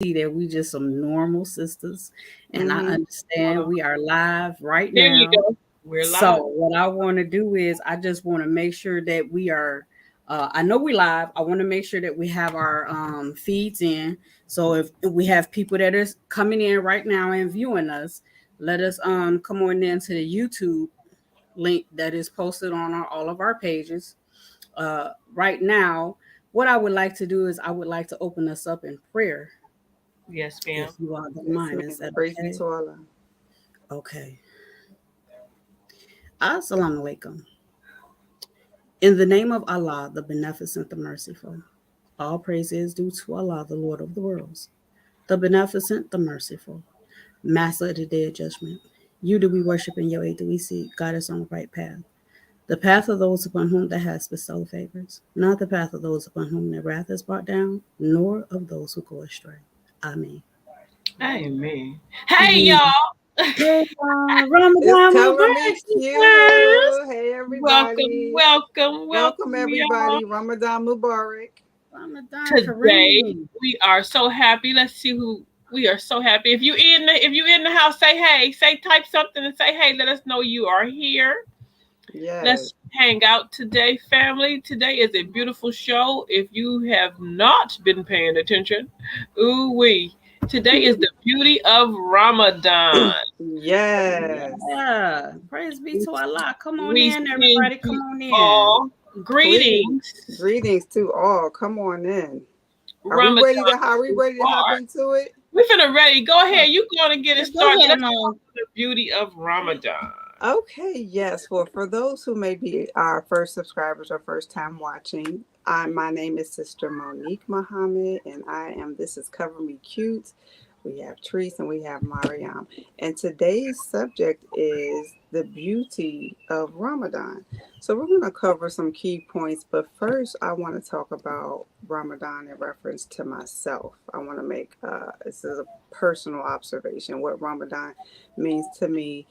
see that we just some normal sisters, and I Mm-hmm. understand we are live right There you now. go. We're live. So what I want to do is I just want to make sure that we are. I know we live. I want to make sure that we have our feeds in. So if we have people that is coming in right now and viewing us, let us come on into the YouTube link that is posted on all of our pages. Right now, what I would like to do is I would like to open us up in prayer, Yes, if ma'am. you all don't Yes, mind. ma'am. Is that Praise be okay? to Allah. Okay. Assalamu alaikum. In the name of Allah, the Beneficent, the Merciful, all praise is due to Allah, the Lord of the worlds, the Beneficent, the Merciful, Master of the Day of Judgment. You do we worship and your aid do we seek. Guide us on the right path. The path of those upon whom thou hast bestowed favors, not the path of those upon whom their wrath is brought down, nor of those who go astray. Amen. Amen. Hey, Mhm. y'all. Hey, It's Ramadan Cover Me Mubarak, Q. Hey, Welcome, everybody. welcome, Welcome, welcome, y'all. everybody. Ramadan Mubarak. Ramadan Today Kareem. we are so happy. Let's see who we are so happy. If you in the house, say hey. Say type something and say hey. Let us know you are here. Yes. Let's hang out today, family. Today is a beautiful show. If you have not been paying attention, ooh wee. Today is the beauty of Ramadan. Yes. Yeah, praise be to Allah. Come on We in, send everybody. Come you on in. all Please. greetings. Greetings to all. Come on in. Ramadan Are we ready to hop Mubarak. into it? We finna ready. Go ahead. You going to get Yeah, it go started. ahead, Let's talk Mom. about the beauty of Ramadan. Okay, yes. Well, for those who may be our first subscribers or first time watching, my name is Sister Monique Muhammad, and this is Cover Me Cute. We have Treese and we have Mariam. And today's subject is the beauty of Ramadan. So we're going to cover some key points, but first I want to talk about Ramadan in reference to myself. I want to make this is a personal observation, what Ramadan means to me.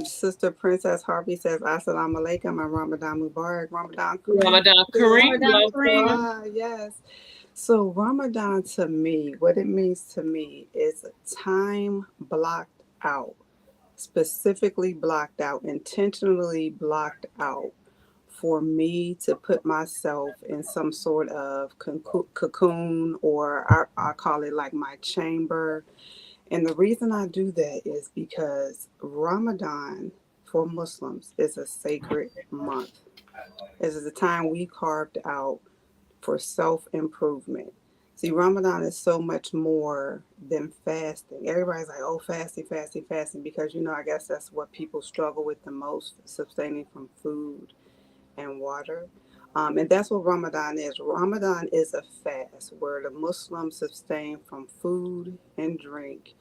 Sister Princess Harvey says, Assalamu alaikum and Ramadan Mubarak. Ramadan Kareem. Ramadan Yes, Kareem, Ramadan peace be to Kareem. welcome. Allah. Yes. So, Ramadan to me, what it means to me is a time blocked out, specifically blocked out, intentionally blocked out for me to put myself in some sort of cocoon, or I call it like my chamber. And the reason I do that is because Ramadan for Muslims is a sacred month. It is a time we carved out for self improvement. See, Ramadan is so much more than fasting. Everybody's like, oh, fasting, fasting, fasting, because, I guess that's what people struggle with the most, sustaining from food and water. And that's what Ramadan is. Ramadan is a fast where the Muslims abstain from food and drink,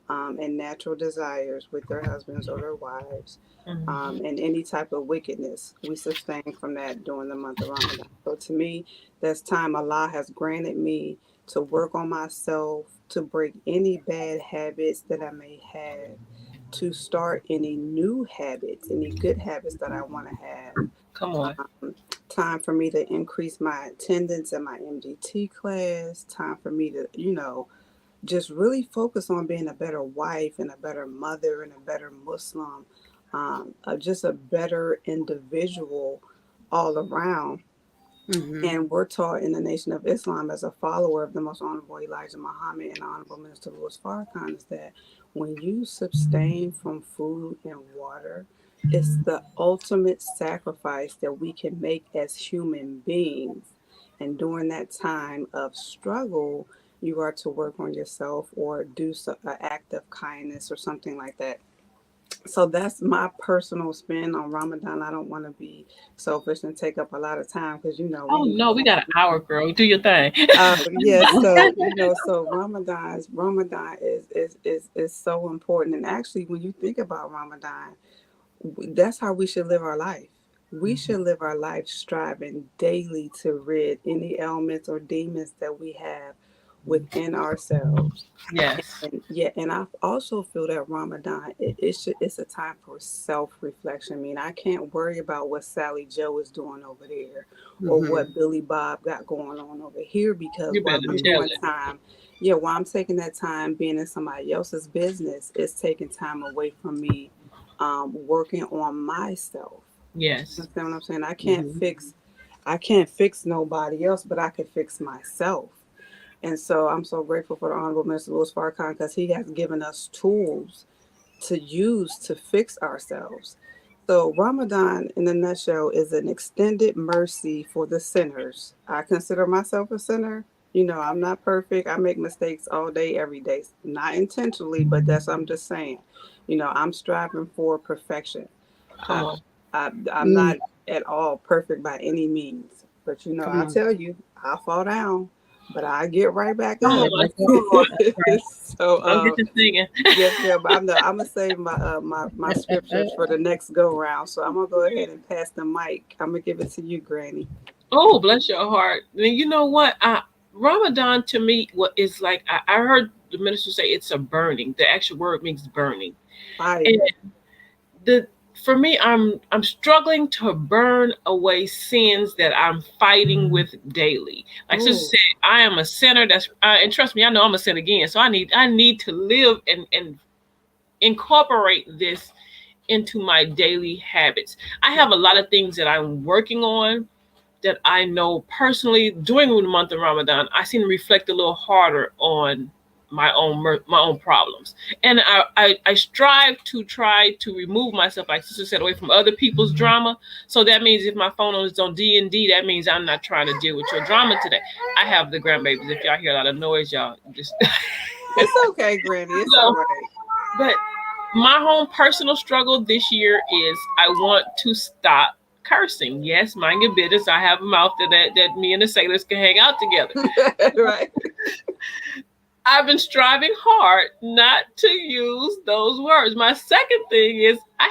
and natural desires with their husbands or their wives, Mhm. and any type of wickedness. We sustain from that during the month of Ramadan. So to me, that's time Allah has granted me to work on myself, to break any bad habits that I may have, to start any new habits, any good habits that I want to have. Come on. Time for me to increase my attendance in my MDT class. Time for me to, just really focus on being a better wife and a better mother and a better Muslim, just a better individual all around. Mm-hmm. And we're taught in the Nation of Islam, as a follower of the Most Honorable Elijah Muhammad and Honorable Minister Louis Farrakhan, is that when you abstain from food and water, it's the ultimate sacrifice that we can make as human beings. And during that time of struggle, you are to work on yourself or do an act of kindness or something like that. So that's my personal spin on Ramadan. I don't want to be selfish and take up a lot of time because Oh we no, we got an hour, girl. Do your thing. yes, so so Ramadan is so important. And actually, when you think about Ramadan, that's how we should live our life. We should live our life striving daily to rid any ailments or demons that we have within ourselves. Yes. And I also feel that Ramadan, it's a time for self reflection. I mean, I can't worry about what Sally Joe is doing over there or Mm-hmm. what Billy Bob got going on over here, because You while better I'm tell doing it. time Yeah, while I'm taking that time being in somebody else's business, it's taking time away from me working on myself. You Yes. understand what I'm saying? Mhm. I can't fix nobody else, but I can fix myself. And so I'm so grateful for the Honorable Minister Louis Farrakhan because he has given us tools to use to fix ourselves. So, Ramadan, in a nutshell, is an extended mercy for the sinners. I consider myself a sinner. You know, I'm not perfect. I make mistakes all day, every day. Not intentionally, but that's, I'm just saying. You know, I'm striving for perfection. Come I, on. I'm Mm, not at all perfect by any means. But, you know, come I on. tell you, I fall down, but I get right back Come up. Yeah, on. that's right. Come on. That's right. So, Don't get to singing. yes, ma'am. But I'm gonna save my scriptures for the next go round. So I'm gonna go ahead and pass the mic. I'm gonna give it to you, Granny. Oh, bless your heart. And you know what? Ramadan to me what is like I heard the minister say it's a burning. The actual word means burning. And Fire. the for me I'm struggling to burn away sins that I'm fighting with daily. Like sister Ooh. said, I am a sinner that's and trust me, I know I'm a sinner again. So I need to live and incorporate this into my daily habits. I have a lot of things that I'm working on that I know personally during the month of Ramadan, I seem to reflect a little harder on my own problems, and I strive to try to remove myself, like sister said, away from other people's drama. So that means if my phone is on D&D, that means I'm not trying to deal with your drama today. I have the grandbabies. If y'all hear a lot of noise, y'all just It's okay, Granny. It's all so. right. But my own personal struggle this year is I want to stop cursing. Yes, mind your business. I have a mouth that me and the sailors can hang out together. Right. I've been striving hard not to use those words. My second thing is I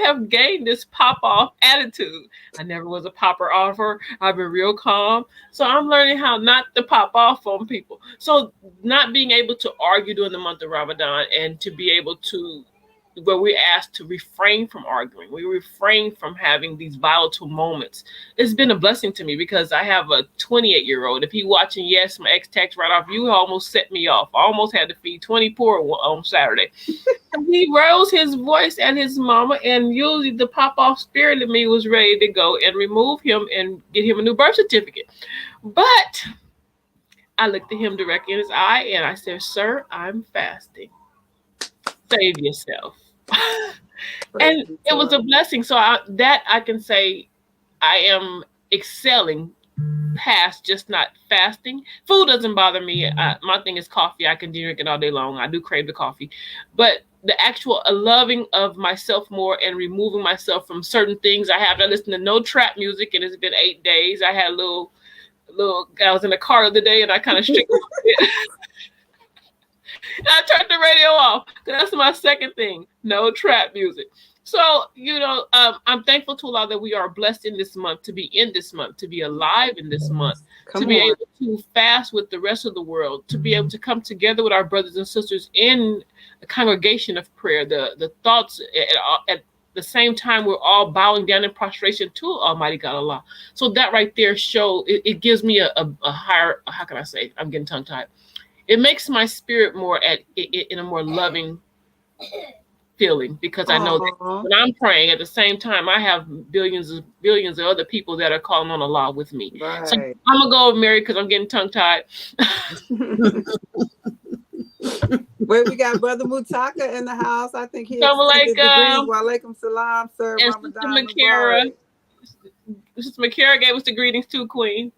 have gained this pop off attitude. I never was a popper offer. I've been real calm. So I'm learning how not to pop off on people. So not being able to argue during the month of Ramadan and to be able to where we're asked to refrain from arguing. We refrain from having these volatile moments. It's been a blessing to me because I have a 28-year-old. If he watching, yes, my ex tax write off, you almost set me off. I almost had to feed 20 poor on Saturday. He rose his voice at his mama, and usually the pop off spirit in me was ready to go and remove him and get him a new birth certificate. But I looked at him directly in his eye and I said, "Sir, I'm fasting. Save yourself." Praise And be it to was her. a blessing. So that I can say I am excelling past just not fasting. Food doesn't bother me. My thing is coffee. I can drink it all day long. I do crave the coffee, but the actual loving of myself more and removing myself from certain things. I have. I listen to no trap music, and it's been 8 days. I had a little. I was in the car the other day, and I kind of strict. I turned the radio off. That's my second thing. No trap music. So, I'm thankful to Allah that we are blessed in this month, to be in this month, to be alive in this month, to Come be on. able to fast with the rest of the world, to be able to come together with our brothers and sisters in a congregation of prayer, the thoughts at the same time we're all bowing down in prostration to Almighty God Allah. So that right there it gives me a higher, how can I say, I'm getting tongue tied, it makes my spirit more in a more loving feeling because I know that Aw. when I'm praying at the same time, I have billions of other people that are calling on Allah with me. So Right. I'm gonna go over Mary because I'm getting tongue tied. Wait, we got Brother Mutaka in the house. I think he Assalamu extended the greetings. alaikum. Wa alaikum salam, sir. And Sister Ramadan Makara, Mubarak. Sister Makara gave us the greetings too, Queen.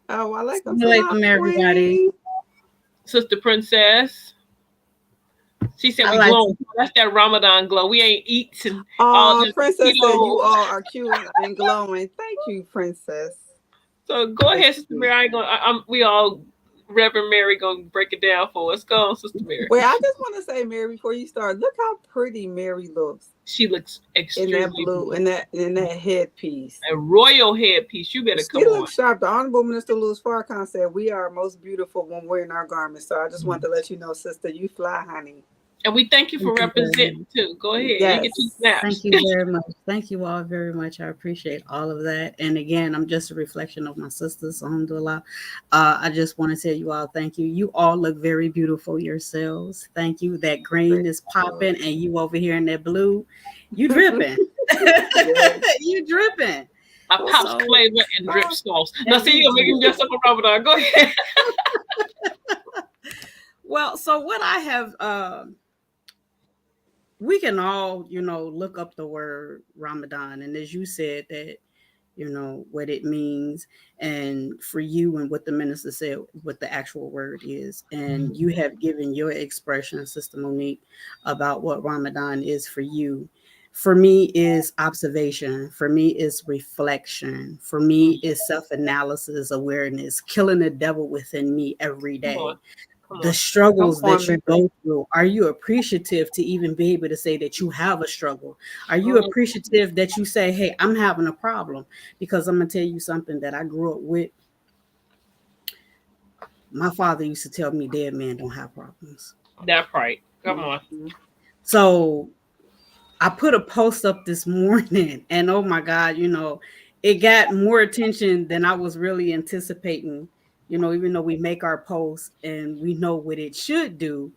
Oh, wa alaikum Assalamu salam, alaikum, everybody. Queen. Sister Princess. She said I we like glowing. to. That's that Ramadan glow. We ain't eats and all Oh, the Princess said you kilos. all are cute and glowing. Thank you, Princess. So go That's ahead, Sister sweet. Mary. I ain't gonna. We all Reverend Mary gonna break it down for us. Go on, Sister Mary. Wait, I just want to say, Mary, before you start, look how pretty Mary looks She looks in that extremely blue, beautiful. in that headpiece. A royal headpiece. You better She come on. looks sharp. The Honorable Minister Louis Farrakhan said, "We are most beautiful when we're in our garments." So I just want to let you know, sister, you fly, honey. And we thank you for Thank you very representing much. too. Go ahead. You get two Yes. snaps. Thank you very much. Thank you all very much. I appreciate all of that. And again, I'm just a reflection of my sisters. Alhamdulillah. I just want to tell you all thank you. You all look very beautiful yourselves. Thank you. That Praise green is the Lord. popping, and you over here in that blue, you dripping. Yes. You dripping. I pops So, flavor and drip Ah, sauce. Now and see, you you're making do. just up for Ramadan. Go ahead. Well, so what I have, we can all, look up the word Ramadan. And as you said, that what it means, and for you and what the minister said, what the actual word is, and you have given your expression, Sister Monique, about what Ramadan is for you. For me is observation, for me is reflection, for me is self-analysis, awareness, killing the devil within me every Come on. day. Come The on. come struggles on, that you Mary. go through, are you appreciative to even be able to say that you have a struggle? Are you Mm, appreciative that you say, hey, I'm having a problem? Because I'm going to tell you something that I grew up with. My father used to tell me dead men don't have problems. that right. Come on. Mhm. So I put a post up this morning, and oh my God, it got more attention than I was really anticipating. Even though we make our posts and we know what it should do,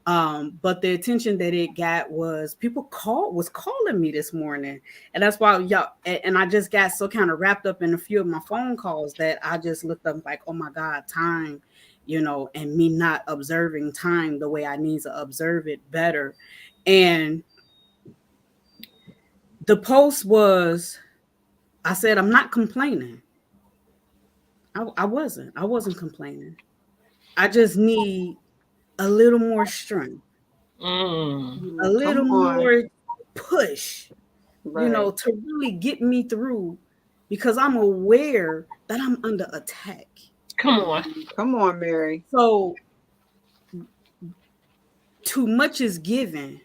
but the attention that it got was people was calling me this morning. And that's why y'all, and I just got so kind of wrapped up in a few of my phone calls that I just looked up like, oh my God, time, and me not observing time the way I need to observe it better. And the post was, I said, I'm not complaining. I wasn't complaining. I just need a little more strength, Mm. a Come little on. more push, Right. to really get me through, because I'm aware that I'm under attack. Come on. Come on, Mary. So too much is given,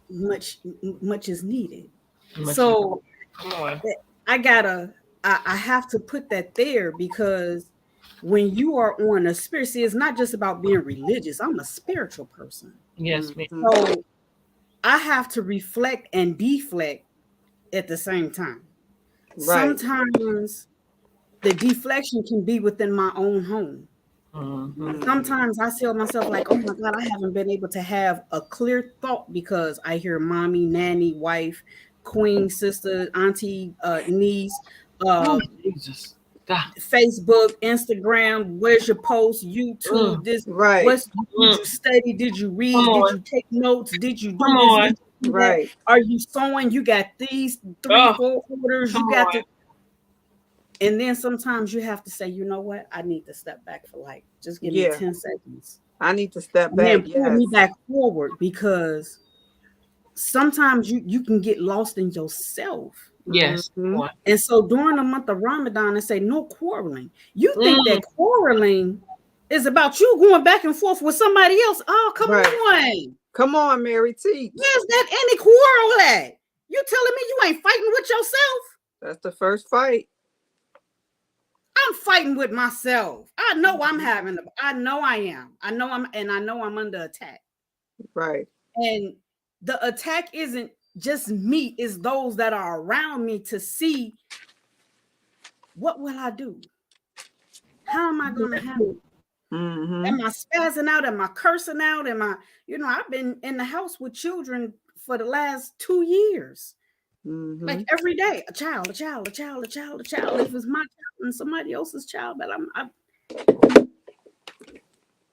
much is needed. Much is So come on. I gotta, I have to put that there, because when you are on a spirit, see, it's not just about being religious. I'm a spiritual person. Yes, ma'am. Mhm. So I have to reflect and deflect at the same time. Right. Sometimes the deflection can be within my own home. Mm-hmm. Mm. Sometimes I tell myself, like, oh my God, I haven't been able to have a clear thought because I hear mommy, nanny, wife, queen, sister, auntie, niece, Oh, uh, Jesus. God. Facebook, Instagram, where's your post, Mm. YouTube, this, Right. did Mm. you study? Did you Come read? Did on. you take notes? Did you Come do this? on. Did you do that? Right. Are you sewing? You got these three, Oh, 4 orders. come You got on. to, and then sometimes you have to say, you know what? I need to step back for like, just give me Yeah. 10 seconds. I need to step And back. then pull me Yes. back forward, because sometimes you can get lost in yourself. Yes. Hmm. Come on. And so during the month of Ramadan, I say no quarreling. You think Mm. that quarreling is about you going back and forth with somebody else? Oh, come Right. on. Come on, Mary. Teach. Where's that any quarrel at? You telling me you ain't fighting with yourself? That's the first fight. I'm fighting with myself. I know I'm Mhm. having, I know I am. I know I'm under attack. Right. And the attack isn't just me, it's those that are around me to see, what will I do? How am I going to handle it? Hmm. Am I spazzing out? Am I cursing out? I've been in the house with children for the last 2 years. Like Hmm. every day, a child, a child, a child, a child, a child. If it's my child and somebody else's child,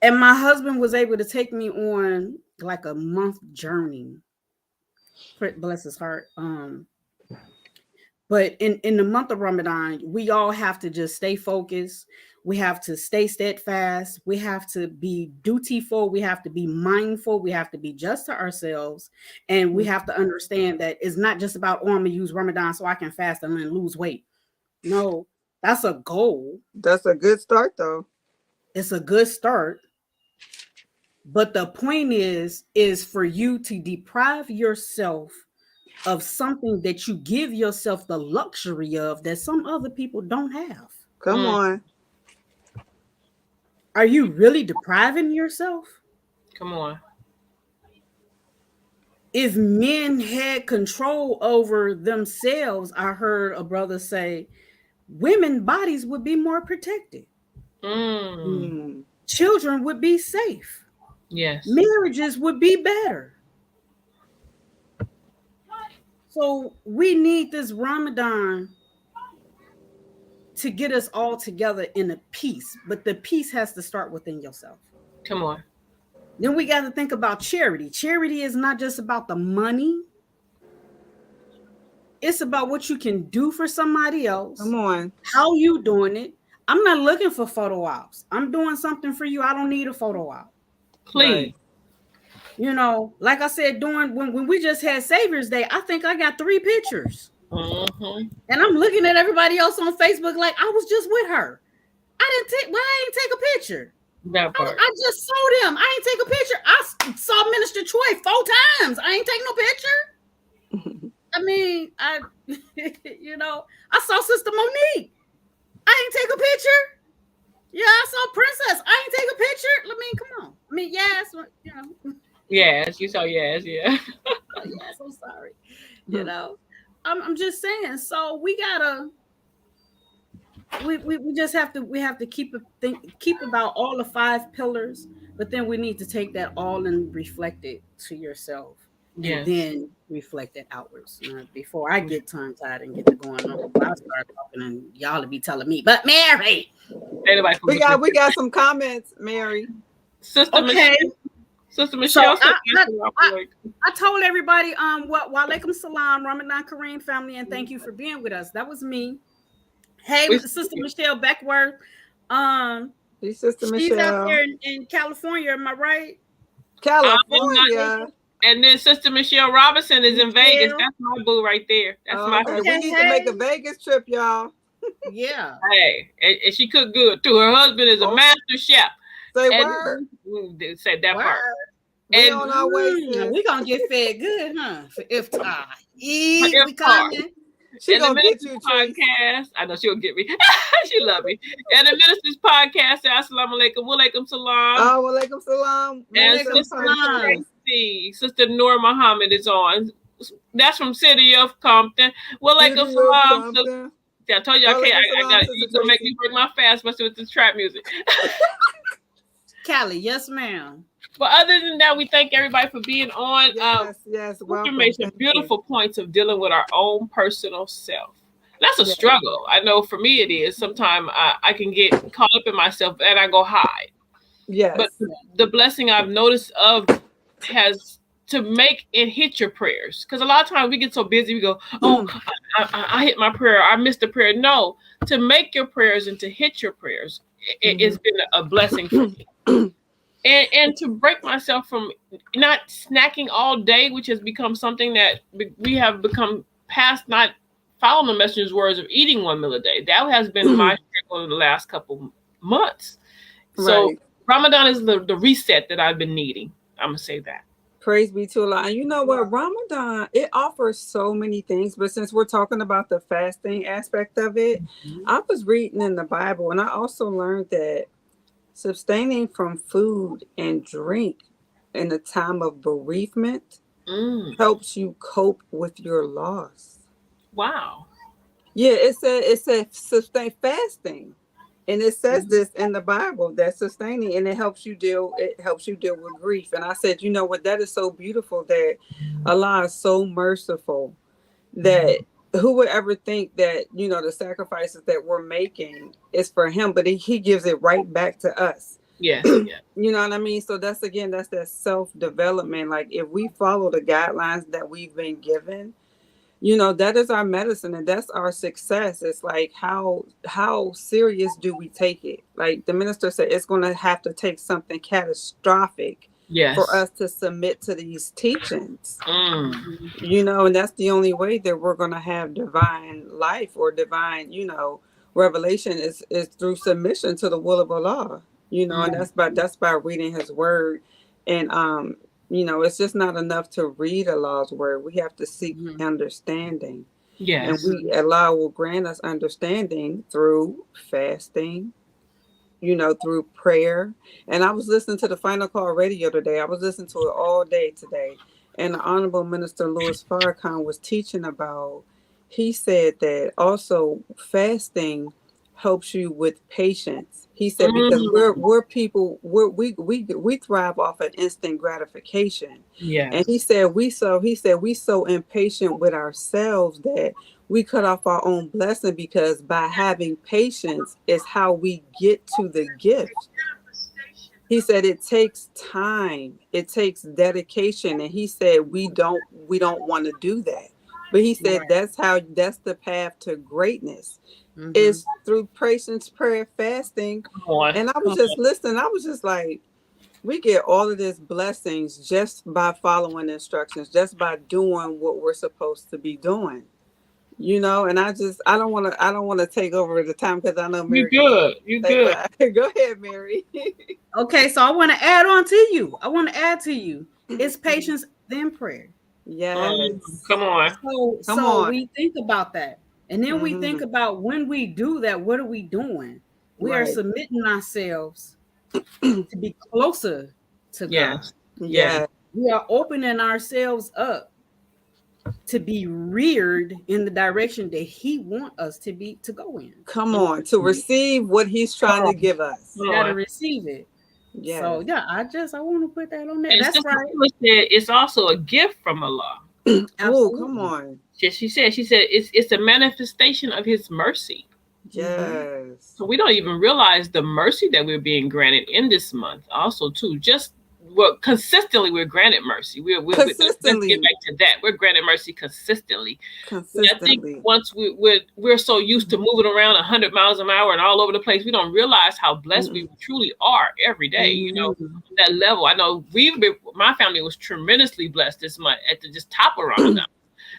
and my husband was able to take me on like a month journey. Bless his heart. But in the month of Ramadan, we all have to just stay focused. We have to stay steadfast. We have to be dutiful. We have to be mindful. We have to be just to ourselves. And we have to understand that it's not just about, oh, I'm going to use Ramadan so I can fast and then lose weight. No, that's a goal. That's a good start, though. It's a good start. But the point is for you to deprive yourself of something that you give yourself the luxury of that some other people don't have. Come Mm. on. Are you really depriving yourself? Come on. If men had control over themselves, I heard a brother say, women bodies would be more protected. Mm. Mm. Children would be safe. Yes. Marriages would be better. So we need this Ramadan to get us all together in a peace, but the peace has to start within yourself. Come on. Then we got to think about charity. Charity is not just about the money. It's about what you can do for somebody else, Come on. how you doing it. I'm not looking for photo ops. I'm doing something for you. I don't need a photo op. Please. Right. You know, like I said, during when we just had Savior's Day, I think I got 3 pictures. Mm-hmm. And I'm looking at everybody else on Facebook like I was just with her. I ain't take a picture. That part. I just saw them. I ain't take a picture. I saw Minister Troy 4 times. I ain't take no picture. I mean, you know, I saw Sister Monique. I ain't take a picture. Yeah, I saw Princess. I ain't take a picture. I mean, come on. I mean, yes, you know. Yes, you saw yes, yeah. Yes, I'm sorry. You know, I'm just saying. So we gotta we just have to keep about all the 5 pillars, but then we need to take that all and reflect it to yourself and Yes. then reflect it outwards. Before I get tongue tied and get to going on, I start talking and y'all will be telling me, but Mary. Anybody from We got some comments, Mary. Sister Okay. Michelle. Sister So Michelle said, I told everybody what walaikum salam, Ramadan Kareem family, and thank you for being with us. That was me. Hey, Sister Michelle Beckworth. Hey, Sister She's out Michelle. there in California, am I right? I'm not, California. and then Sister Michelle Robinson is in Vegas. Michelle. That's my boo right there. That's Oh, my okay, sister. we Okay, need to make hey. a Vegas trip, y'all. Yeah. Hey, and she cooked good too. Her husband is a Oh, master chef. say And word. said that Word. part. We And on our way, sis. We gonna get fed good, huh? For iftar. her Eat, we iftar. coming. She And the gonna get Ministers you, Trees. podcast, I know she'll get me. She love me. And the Ministers podcast, say assalamu alaikum, walaikum salam. Oh, walaikum salam. And Minister Walaikum Sister salam. Tracy, Sister Noor Muhammad is on. That's from City of Compton. Walaikum City of salam. So, Compton. yeah, I told you I can't. Walaikum I salam, got Sister you gonna make Tracy. me break my fast, especially with this trap music. Callie, yes, ma'am. But other than that, we thank everybody for being on. Yes, welcome. Information, Thank beautiful points of dealing with our own personal self. That's a Yeah. struggle. I know for me it is. Sometimes I can get caught up in myself and I go hide. Yes. But the blessing I've noticed of has to make and hit your prayers. Because a lot of times we get so busy, we go, oh, I hit my prayer, I missed a prayer. No, to make your prayers and to hit your prayers, it's been a blessing for me. And to break myself from not snacking all day, which has become something that we have become past not following the messenger's words of eating one meal a day. That has been my struggle in the last couple months. So Right. Ramadan is the reset that I've been needing. I'm gonna say that. Praise be to Allah. And you know what? Ramadan, it offers so many things. But since we're talking about the fasting aspect of it, I was reading in the Bible and I also learned that abstaining from food and drink in a time of bereavement helps you cope with your loss. Wow. Yeah, it said sustain fasting. And it says this in the Bible that sustaining and it helps you deal with grief. And I said, you know what, that is so beautiful that Allah is so merciful that who would ever think that, you know, the sacrifices that we're making is for him, but he gives it right back to us. Yes. Yeah. You know what I mean? So that's that self-development. Like if we follow the guidelines that we've been given, you know, that is our medicine and that's our success. It's like how serious do we take it? Like the minister said, it's going to have to take something catastrophic for us to submit to these teachings. You know, and that's the only way that we're going to have divine life or divine, you know, revelation is through submission to the will of Allah. You know, and that's by reading his word. And you know, it's just not enough to read Allah's word. We have to seek understanding. Yes. And Allah will grant us understanding through fasting, through prayer. And I was listening to the Final Call radio today. I was listening to it all day today. And the Honorable Minister Louis Farrakhan was teaching about, he said that also fasting helps you with patience. He said because Mm, we're people, we thrive off of instant gratification. And yes. he said we so impatient with ourselves that we cut off our own blessing, because by having patience is how we get to the gift. He said it takes time, it takes dedication, and he said we don't want to do that. But he said Right. that's the path to greatness, Mm-hmm. is through patience, prayer, fasting. Come on. And I was Come just listening, I was just like, we get all of these blessings just by following instructions, just by doing what we're supposed to be doing. And I don't want to take over the time, because I know You Mary wants good. You to say, good. but go ahead, Mary. Okay, so I want to add on to you. I want to add to you. It's patience, then prayer. Yes. Come on. So Come so on. we think about that. And then we think Hmm. about when we do that, what are we doing? We are Right. submitting ourselves to be closer to God. Yes. Yes. Yeah. We are opening ourselves up to be reared in the direction that He want us to go in. Come In order on. To to, receive what he's Come trying to on. give us. Come got to on. receive it. Yes. So yeah, I want to put that on there. And That's Sister right. Sheila said it's also a gift from Allah. Oh, come Absolutely. on. She said it's a manifestation of His mercy. Mm-hmm. Yes. So we don't even realize the mercy that we're being granted in this month. Also, too, just well, consistently we're granted mercy. Let's get Consistently. back to that. We're granted mercy consistently. I think Consistently. once we're so used to moving around 100 miles an hour and all over the place, we don't realize how blessed we Mm-mm. truly are every day. Mm-hmm. That level. I know my family was tremendously blessed this month at the just top of Ramadan,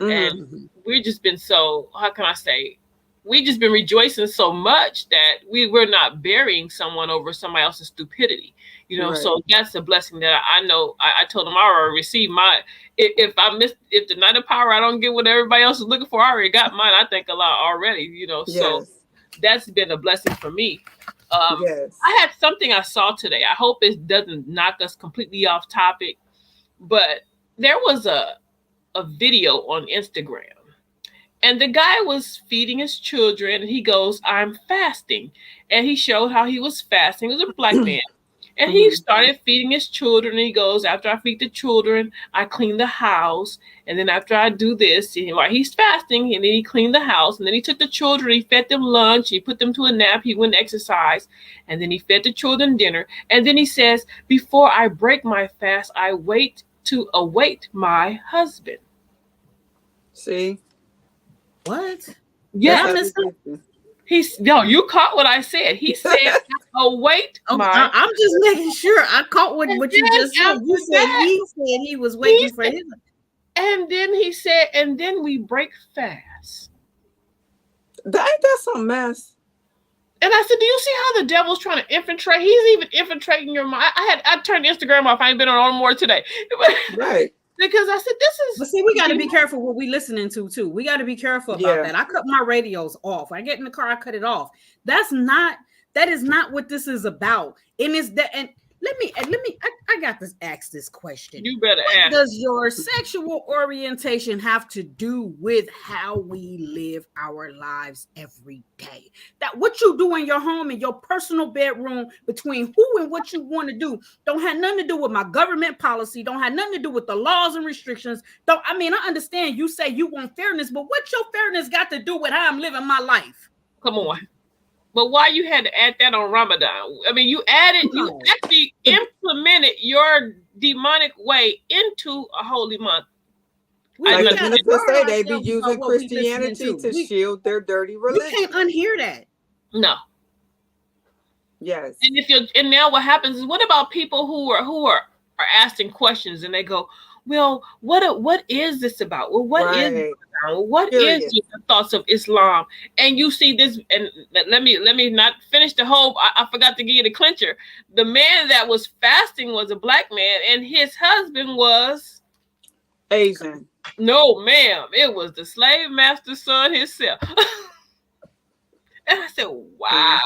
and Hmm. Mm-hmm. we've just been so. How can I say? We just been rejoicing so much that we're not burying someone over somebody else's stupidity. Right. So that's a blessing that I know. I told them I already received my. If the night of power, I don't get what everybody else is looking for. I already got mine. I thank a lot already. So Yes. that's been a blessing for me. Yes. I had something I saw today. I hope it doesn't knock us completely off topic, but there was a video on Instagram, and the guy was feeding his children, and he goes, "I'm fasting." And he showed how he was fasting. He was a black man. And he Hmm. started feeding his children. And he goes, "After I feed the children, I clean the house. And then after I do this," and while he's fasting, and then he cleaned the house. And then he took the children, he fed them lunch, he put them to a nap, he went to exercise. And then he fed the children dinner. And then he says, "Before I break my fast, I wait to await my husband." See, What? Did Yes. that's I how miss we something? get you. No, you caught what I said. He said, "Await Okay, my." I'm just making sure I caught And what you just then said. You after said that, he was he waiting for said, his. and then he said, "And then we break fast." That's a mess. And I said, "Do you see how the devil's trying to infiltrate? He's even infiltrating your mind." I turned Instagram off. I ain't been on more today. Right. Because I said, "This But is see, we got to be demon." careful what we listening to too. We got to be careful about Yeah. that. I cut my radios off. I get in the car, I cut it off. That's not. That is not what this is about. And it's that. And let me. I got to ask this question. You better What ask. does your sexual orientation have to do with how we live our lives every day? That what you do in your home, in your personal bedroom, between who and what you want to do, don't have nothing to do with my government policy. Don't have nothing to do with the laws and restrictions. Don't. I mean, I understand you say you want fairness, but what your fairness got to do with how I'm living my life? Come on. But why you had to add that on Ramadan? I mean, you No. actually implemented your demonic way into a holy month. We, I Like we the got to understand. minister guard say, they be ourselves about using what we listening Christianity to. to We shield their dirty you can't religion. unhear that. No. Yes. And now what happens is, what about people who are asking questions, and they go, "Well, what is this about? Well, what is Right. what is Curious. the thoughts of Islam?" And you see this, and let me not finish the whole. I forgot to give you the clincher. The man that was fasting was a black man, and his husband was, Asian. no, ma'am, it was the slave master's son himself. And I said, See? "Wow."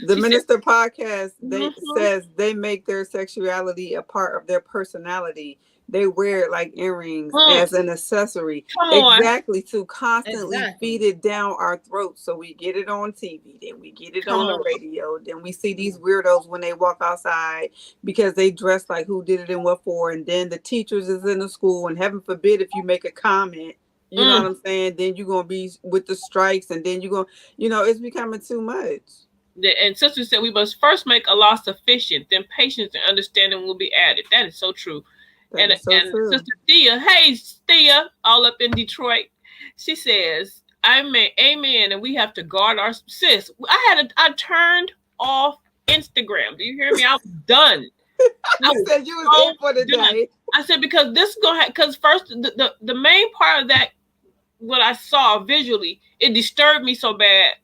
The She said, Minister podcast, they mm-hmm, says they make their sexuality a part of their personality. They wear it like earrings mm, as an accessory, come on. exactly to constantly feed Exactly. it down our throats. So we get it on TV, then we get it Come on the on. radio, then we see these Mm. weirdos when they walk outside because they dress like who did it and what for, and then the teachers is in the school, and heaven forbid if you make a comment. You know what Mm. I'm saying? Then you're gonna be with the strikes, and then you're gonna, it's becoming too much. And sister said we must first make Allah sufficient, then patience and understanding will be added. That is so true. That And is so true. sister Thea, hey Thea, all up in Detroit, she says, amen, and we have to guard our sis. I turned off Instagram. Do you hear me? I was done. I You was said you was so in for the done. day. I said because this is gonna because first the main part of that what I saw visually, it disturbed me so bad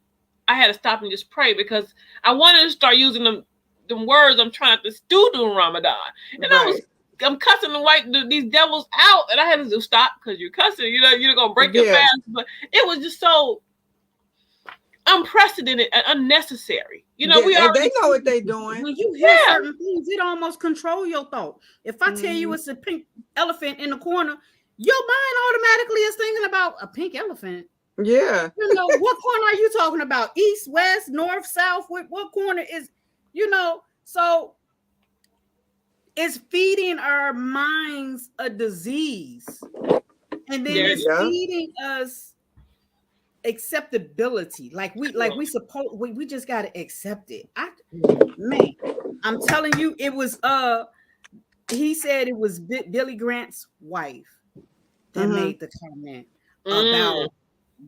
I had to stop and just pray because I wanted to start using them words I'm trying to do during Ramadan. And Right. I'm cussing these devils out, and I had to stop because you're cussing. You're gonna break your Yeah. fast. But it was just so unprecedented and unnecessary. Yeah. We And they already know what they doing. When you hear yeah. certain things, it almost control your thought. If I tell you Hmm. it's a pink elephant in the corner, your mind automatically is thinking about a pink elephant. Yeah. What corner are you talking about? East, west, north, south? What corner is, so it's feeding our minds a disease. And then There it it's is. Yeah. feeding us acceptability. We suppose we just gotta accept it. Man, I'm telling you, it was he said it was Billy Grant's wife that Hmm. made the comment Mm, about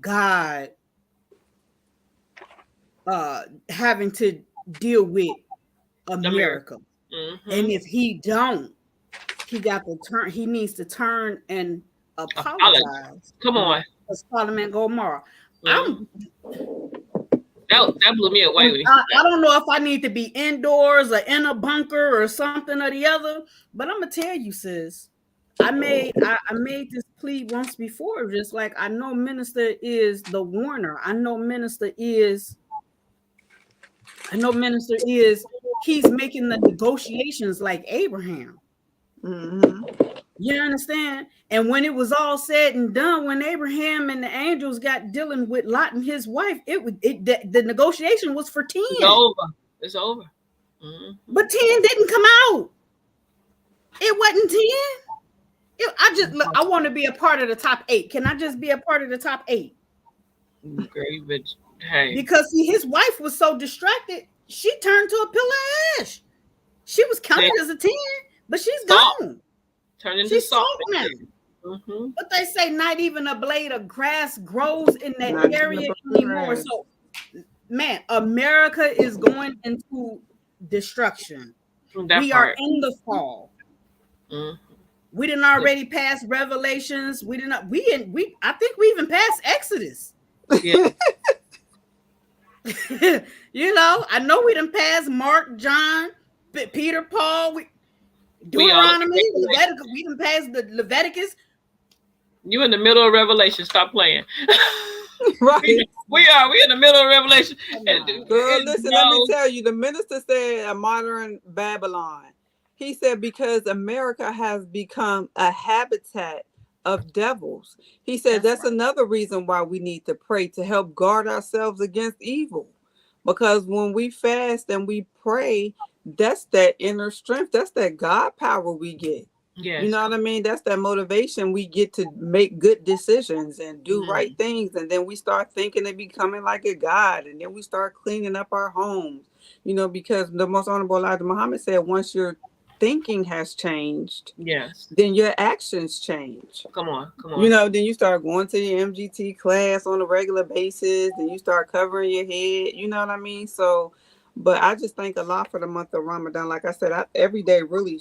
God having to deal with America. America. Mm-hmm. And if he don't, he needs to turn and Apology. apologize. Come on. Because Parliament Gomorrah. Mm. That blew me away when he said I don't know if I need to be indoors or in a bunker or something or the other, but I'm gonna tell you, sis. I made this plea once before, just like I know minister is the warner. I know minister is he's making the negotiations like Abraham. Hmm. You understand? And when it was all said and done, when Abraham and the angels got dealing with Lot and his wife, the negotiation was for it's 10. over. It's over. Mm-hmm. But 10 didn't come out. It wasn't 10. I want to be a part of the top 8. Can I just be a part of the top 8? Great, but hey, Because see, his wife was so distracted, she turned to a pillar of ash. She was see, counted as a 10, but she's salt gone. turned into She's salt. salt now. Mm-hmm. But they say not even a blade of grass grows in that Not even area about the anymore. grass. So, man, America is going into destruction. That We are part. in the fall. Mm. We didn't already pass Revelations. We didn't. We. I think we even passed Exodus. Yeah. I know we didn't pass Mark, John, Peter, Paul. We all Deuteronomy, Leviticus. We didn't pass the Leviticus. you in the middle of Revelation. Stop playing. Right. We are. We in the middle of Revelation. Come on. Girl, listen, let me tell you, the minister said a modern Babylon. He said because America has become a habitat of devils. He said that's right. another reason why we need to pray to help guard ourselves against evil. Because when we fast and we pray, that's that inner strength. That's that God power we get. You Yes. know what I mean? That's that motivation we get to make good decisions and do right things. And then we start thinking and becoming like a God. And then we start cleaning up our homes, because the most honorable Elijah Muhammad said, once your thinking has changed, Yes. then your actions change. Come on. Come on. Then you start going to your MGT class on a regular basis. Then you start covering your head. You know what I mean? So, but I just thank Allah for the month of Ramadan. Like I said, every day really,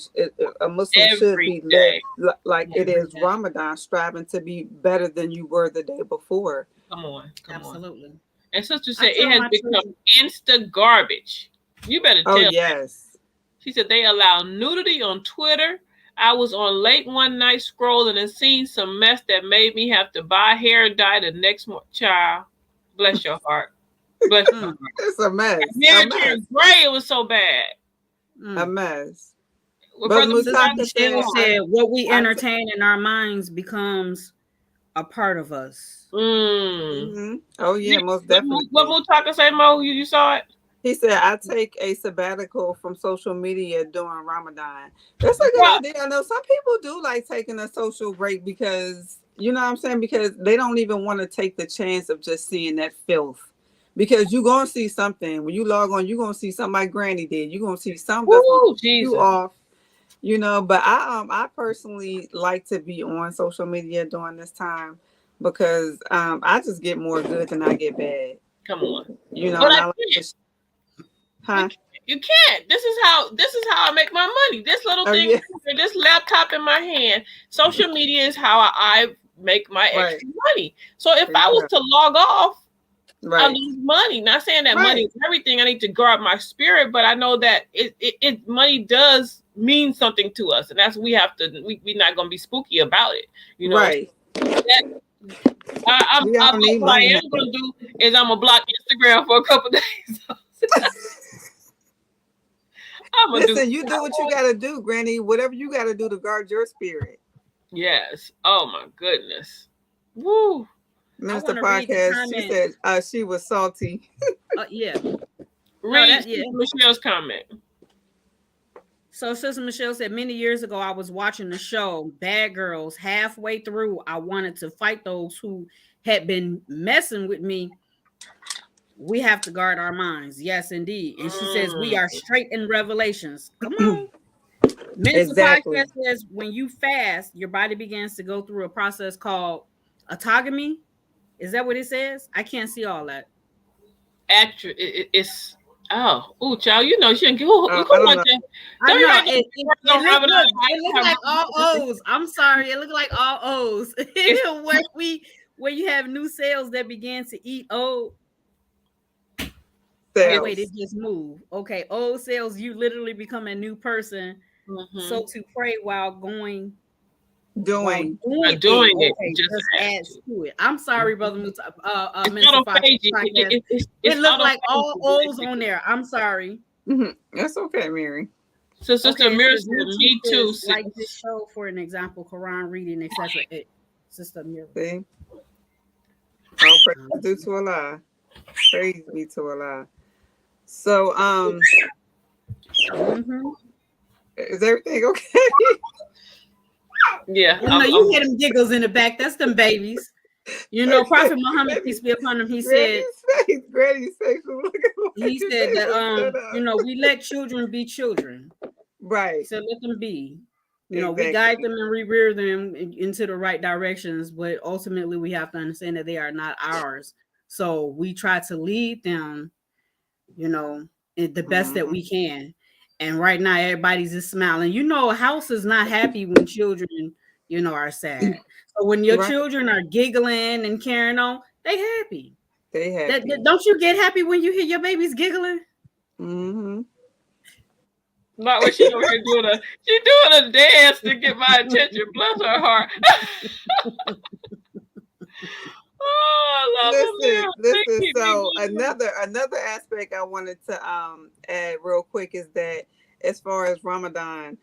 a Muslim should Every be led day. like it Every is day. Ramadan, striving to be better than you were the day before. Come on. Come on. Absolutely. And sister I said it tell has my become children. insta garbage. You better Oh, tell. yes. She said they allow nudity on Twitter. I was on late one night scrolling and seen some mess that made me have to buy hair dye the next child. Bless your heart. Bless your Mm, heart. It's a mess. A Hair mess. turned gray. It was so bad. A mm. mess. Well, Brother Brother Sister Mutaka, Mutaka Michelle said, said, "What we I entertain in our minds becomes a part of us." mm. oh yeah, most What definitely. Mutaka say, Mo? You saw it? He said, I take a sabbatical from social media during Ramadan. That's a good Well, idea. I know some people do like taking a social break because, you know what I'm saying? Because they don't even want to take the chance of just seeing that filth. Because you're going to see something. When you log on, you're going to see something like Granny did. You're going to see something that's going to woo, piss you Jesus. off. You know, but I personally like to be on social media during this time because I just get more good than I get bad. Come on. You know, But and I I like can't. to, I huh? can't. You can't. This is how I make my money. This little Oh thing, yeah, this laptop in my hand. Social media is how I make my right. extra money. So if There you I was go. to log off, I Right, lose money. Not saying that money right, is everything. I need to guard my spirit, but I know that it money does mean something to us, and that's we have to. We're not gonna be spooky about it, you know. right. That We all but need what I money, am honey. gonna do is I'm gonna block Instagram for a couple days. I'm gonna do. Listen, you do what you got to do, Granny. Whatever you got to do to guard your spirit. Yes. Oh my goodness. Woo. I Minister want to read the Podcast, she comment. said she was salty. Yeah, no, Read that yeah. Michelle's comment. So Sister Michelle said, many years ago, I was watching the show Bad Girls. Halfway through, I wanted to fight those who had been messing with me. We have to guard our minds. Yes, indeed. And she says, we Mm. are straight in Revelations. Come on. Minister Exactly. Podcast says, when you fast, your body begins to go through a process called autogamy. Is that what it says? I can't see all that. It's oh child, you know she didn't get who I don't want know. that. I Don't be know right it. there. On Ramadan, It looked like all O's. I'm sorry, it looked like all O's. it's where you have new cells that begin to eat old. Oh wait, it Sales. just moved. Okay, old cells. You literally become a new person. So mm-hmm. to pray while Doing. doing it, Doing it okay, just just has to. adds to it. I'm sorry, brother It's Minister Fox autophagy. podcast. It It's looked like autophagy all O's on basically. there. I'm sorry. That's okay, Mary. So Sister Okay, it Amira says said, new "Me too, teachers like this sis." show, for an example, Quran reading, etc. Sister Mira. See? All praise due to Allah. Praise be to Allah. So, Mm-hmm. is everything okay? Yeah, You know, you hear them giggles in the back. That's them babies. You know, Prophet Muhammad, Baby, peace be upon him, he said, Granny's face was looking like he his said face that was set you up. know, we let children be children. He Right. said, let them be. You know, we guide Exactly. them and rear them into the right directions, but ultimately we have to understand that they are not ours. So we try to lead them, you know, the best that Hmm. we can. And right now, everybody's just smiling. You know, a house is not happy when children, you know, are sad. So when your Right. children are giggling and carrying on, they happy. They happy. Don't you get happy when you hear your babies giggling? Hmm. not what she over here doing she doing a dance to get my attention. Bless her heart. Oh, I love Listen, Amira. They listen. keep me So going. another aspect I wanted to add real quick is that as far as Ramadan,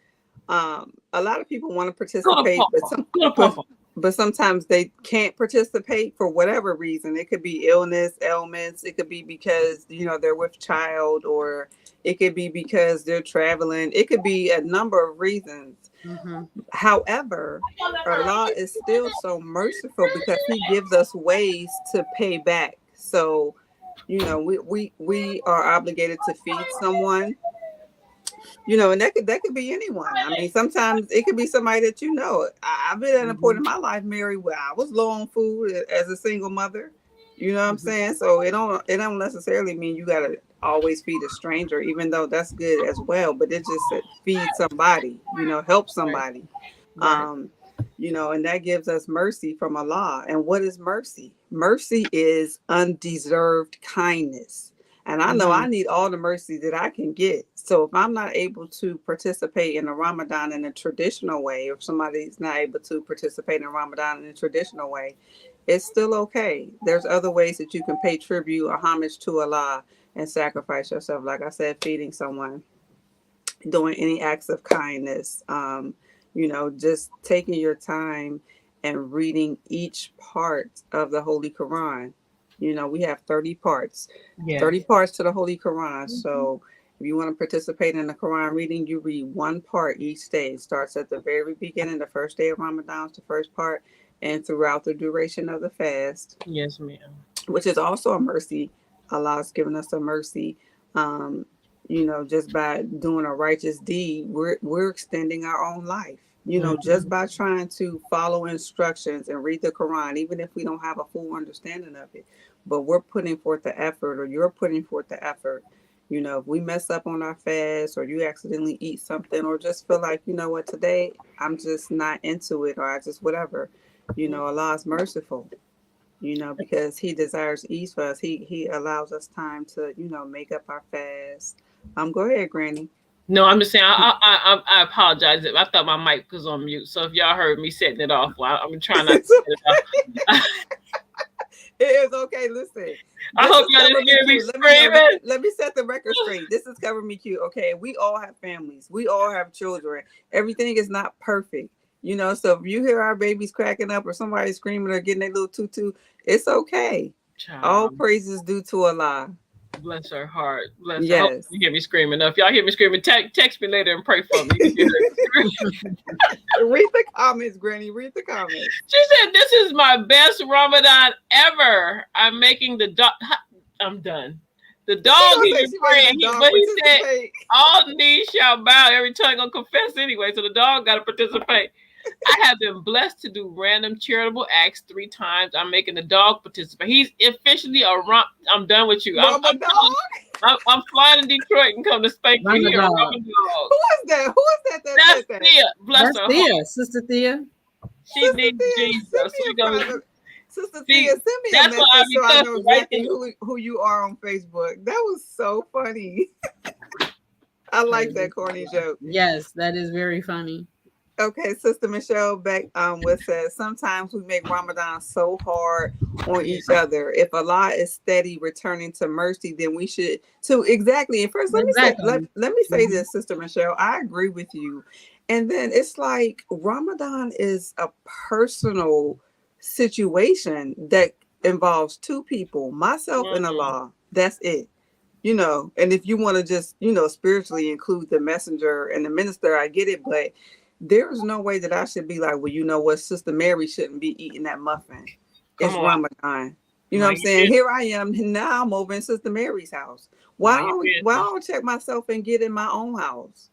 a lot of people want to Go to participate, Papa. Go to but Papa. but sometimes they can't participate for whatever reason. It could be illness, ailments. It could be because they're with child, or it could be because they're traveling. It could be a number of reasons. Mm-hmm. However, Allah is still so merciful because He gives us ways to pay back. So, we are obligated to feed someone, and that could be anyone. I mean, sometimes it could be somebody that I've been at a point Mm-hmm. in my life, Mary, where I was low on food as a single mother. You know what I'm Mm-hmm. saying? So it don't necessarily mean you gotta always feed a stranger, even though that's good as well. But it just said feed somebody, help Right. somebody. Right. Um, and that gives us mercy from Allah. And what is mercy? Mercy is undeserved kindness. And I know Mm-hmm. I need all the mercy that I can get. So if I'm not able to participate in the Ramadan in a traditional way, if somebody's not able to participate in Ramadan in a traditional way, it's still okay. There's other ways that you can pay tribute or homage to Allah and sacrifice yourself. Like I said, feeding someone, doing any acts of kindness, just taking your time and reading each part of the Holy Quran. We have 30 parts, Yes. 30 parts to the Holy Quran. Mhm. So if you want to participate in the Quran reading, you read one part each day. It starts at the very beginning, the first day of Ramadan is the first part, and throughout the duration of the fast, Yes, ma'am. which is also a mercy. Allah's given us a mercy. Um, just by doing a righteous deed, we're extending our own life. Just Mhm. by trying to follow instructions and read the Quran, even if we don't have a full understanding of it, but we're putting forth the effort, or you're putting forth the effort. If we mess up on our fast, or you accidentally eat something, or just feel like, what, today I'm just not into it, or I just whatever. Allah's merciful, because he desires ease for us. He allows us time to, make up our fast. Go ahead, Granny. No, I'm just saying. I apologize. I thought my mic was on mute. So if y'all heard me setting it off, well, I'm trying not to It's set it off. okay. It is okay. Listen, I this hope is y'all Cover didn't Me hear me Cute. Let me know. Let screaming. me let me set the record straight. This is Cover Me Cute. Okay, we all have families. We all have children. Everything is not perfect. So if you hear our babies cracking up, or somebody screaming, or getting a little tutu, it's okay. All Child, praises due to Allah. bless her heart. Bless her. I hope Yes. you hear me screaming. Now, if y'all hear me screaming, text me later and pray for me. If you heard me screaming. Read the comments, Granny. Read the comments. She said, "This is my best Ramadan ever. I'm making the dog. I'm done. The She dog gonna say even she making the praying. dog But he said, participate. all knees shall bow, every tongue gonna confess anyway. So the dog got to participate. I have been blessed to do random charitable acts 3 times. I'm making the dog participate. He's officially a rump. I'm done with you. I'm, Rama I'm, dog? I'm flying to Detroit and come to spank you Run the here, dog. Rubber Dog. Who is that? Who is that That's said that? Thea. Bless That's her heart. Thea, Sister Thea. She Sister needs Thea, Jesus. send So me we a gonna private. Sister Thea, see. send me a That's why I message be so I know cussing right exactly there. who you are on Facebook. That was so funny. I like Praise that corny God. joke. Yes, that is very funny. Okay, Sister Michelle Beck what says sometimes we make Ramadan so hard on each other. If Allah is steady returning to mercy, then we should too. Exactly. And first, Exactly. let me say Mhm. this, Sister Michelle. I agree with you. And then it's like Ramadan is a personal situation that involves two people, myself and Mm, Allah. That's it. And if you want to just, spiritually include the messenger and the minister, I get it, but there is no way that I should be like, well, you know what, Sister Mary shouldn't be eating that muffin. come It's on, Ramadan. You know what I'm mind your saying? business. Here I am. Now I'm over in Sister Mary's house. Why Mind your don't why business. don't check myself and get in my own house?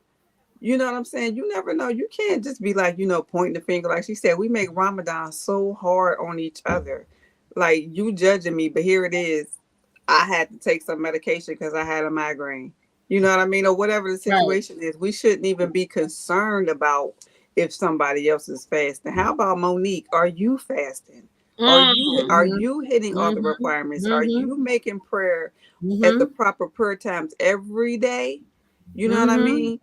You know what I'm saying? You never know. You can't just be like, pointing the finger. Like she said, we make Ramadan so hard on each other. Like you judging me, but here it is. I had to take some medication because I had a migraine. You know what I mean? Or whatever the Right. situation is. We shouldn't even be concerned about if somebody else is fasting. How about Monique? Are you fasting? Are Mm, Mhm. you hitting all the Mhm. requirements? Are Mhm. you making prayer at the Mhm. proper prayer times every day? You know what I Mhm. mean?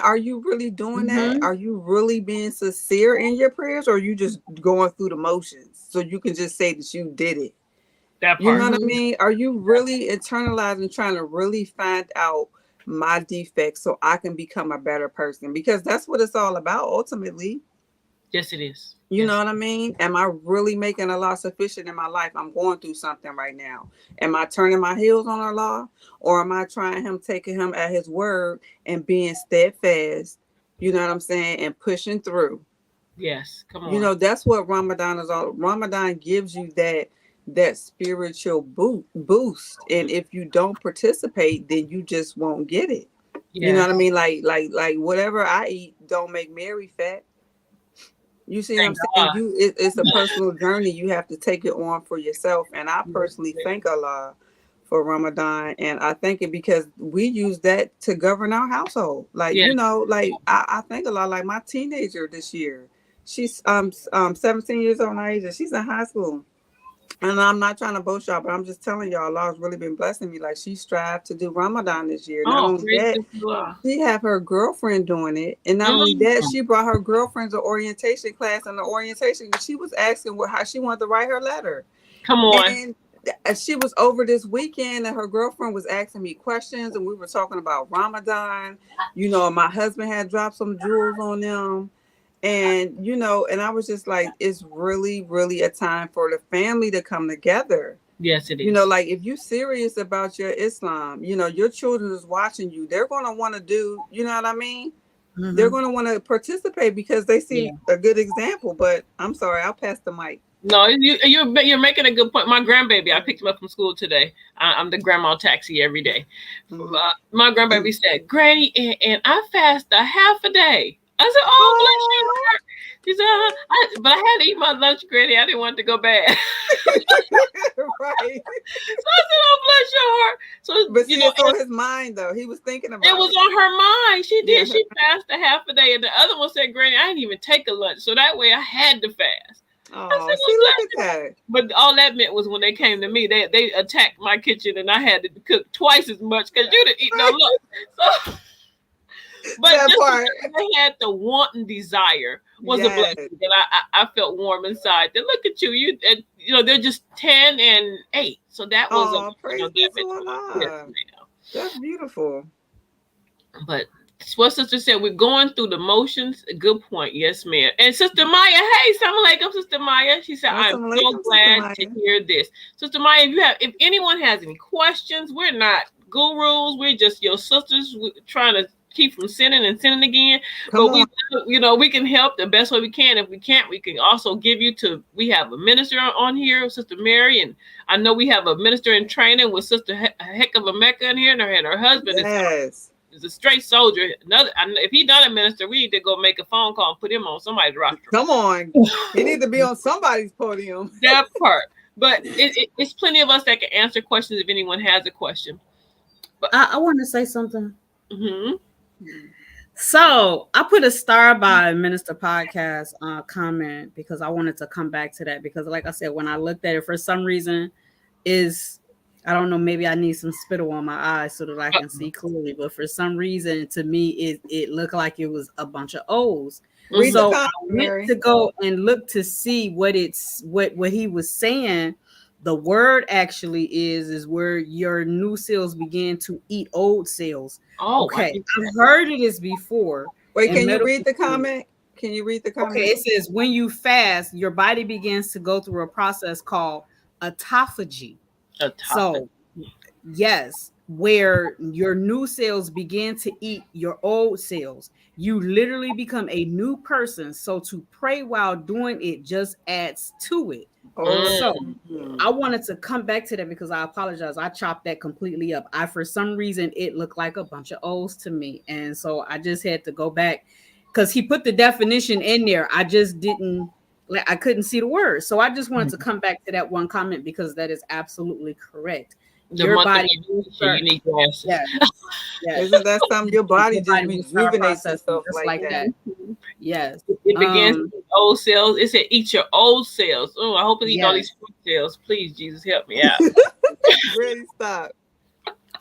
Are you really doing that? Mhm. Are you really being sincere in your prayers, or are you just going through the motions so you can just say that you did it? that You know part. what I Mhm. mean? Are you really internalizing, trying to really find out my defects so I can become a better person? Because that's what it's all about ultimately. Yes, it is. You know Yes. what I mean? Am I really making Allah sufficient in my life? I'm going through something right now. Am I turning my heels on Allah? Or am I trying him, taking him at his word and being steadfast, you know what I'm saying, and pushing through? Yes. Come on. That's what Ramadan is all. Ramadan gives you that spiritual boost. And if you don't participate, then you just won't get it. You know what I Yes. mean? Like whatever I eat don't make Mary fat. You see what I'm Thank saying? God. It's a personal journey. You have to take it on for yourself. And I Yes, personally yes. thank Allah for Ramadan. And I thank it because we use that to govern our household. Like, Yes. I thank Allah, like my teenager this year. She's 17 years old now, she's in high school. And I'm not trying to boast y'all, but I'm just telling y'all, Allah's really been blessing me. Like, she strived to do Ramadan this year. Not Oh, only praise that, to Allah. she have her girlfriend doing it, and not only that, Mm, she brought her girlfriend's an orientation class, and the orientation she was asking how she wanted to write her letter, come on. and she was over this weekend, and her girlfriend was asking me questions, and we were talking about Ramadan. My husband had dropped some jewels on them, and and I was just like, it's really, really a time for the family to come together. Yes, it is. Like, if you're serious about your Islam, your children is watching you. They're going to want to do, you know what I mean? They're Mm-hmm. going to want to participate because they see Yeah. a good example. But I'm sorry, I'll pass the mic. No, you're making a good point. My grandbaby, I picked him up from school today. I'm the grandma taxi every day. Mhm. My grandbaby said, "Granny, and I fast a half a day." I said, "Oh, bless your Oh, heart." She said, "But I had to eat my lunch, Granny. I didn't want it to go bad." right. So I said, "Oh, bless your heart." So But see, it's on his mind, though. He was thinking it about was it. on her mind. She Yeah. did. She fasted a half a day, and the other one said, "Granny, I didn't even take a lunch, so that way I had to fast." I Oh, said, see, "Well, look bless at you." that. But all that meant was when they came to me, they attacked my kitchen, and I had to cook twice as much because you didn't eat no lunch. So, but That just part. because they had the want and desire was a Yes. blessing, and I felt warm inside. Then look at you, they're just 10 and 8, so that was a Oh, praise be that to meant a lot. Yes, Allah. ma'am. That's beautiful. But what sister said, we're going through the motions. Good point. Yes, ma'am. And Sister Maya, hey, Assalamu alaikum, Sister Maya. She said, I'm Assalamu so alaikum, Sister glad to Maya. hear this. Sister Maya, if anyone has any questions, we're not gurus. We're just your sisters trying to keep from sinning and sinning again. Come But on. we can help the best way we can. If we can't, we can also give you to, we have a minister on here, Sister Mary, and I know we have a minister in training with Sister Heck of a Mecca in here, and her husband Yes. is a straight soldier. If he not a minister, we need to go make a phone call and put him on somebody's roster. Come on. He needs to be on somebody's podium. That part. But it's plenty of us that can answer questions if anyone has a question. But I want to say something. mhm. So I put a star by Minister Podcast comment because I wanted to come back to that because, like I said, when I looked at it, for some reason, is I don't know, maybe I need some spittle on my eyes so that I can see clearly. But for some reason, to me, it looked like it was a bunch of O's. Read the Mhm. So I comment, went Mary. to go and look to see what he was saying. The word actually is where your new cells begin to eat old cells. Oh, I Okay, think I've heard of this before Wait, in can you medical read the school. comment? Can you read the Okay, comment? it says when you fast, your body begins to go through a process called autophagy. a topic. So yes, where your new cells begin to eat your old cells. You literally become a new person. So to pray while doing it just adds to it. Oh, So mhm. I wanted to come back to that because I apologize. I chopped that completely up. For some reason, it looked like a bunch of O's to me. And so I just had to go back because he put the definition in there. I just didn't, like, I couldn't see the word. So I just wanted to come back to that one comment because that is absolutely correct. The Your month of body will so you start, need glasses. yes, yes. Isn't that something? Your body Your just body will start rejuvenates processing itself just like like that. that. Yes. It begins to eat old cells. It said eat your old cells. Oh, I hope it eat all Yes. these food cells. Please, Jesus, help me out. Granny, stop.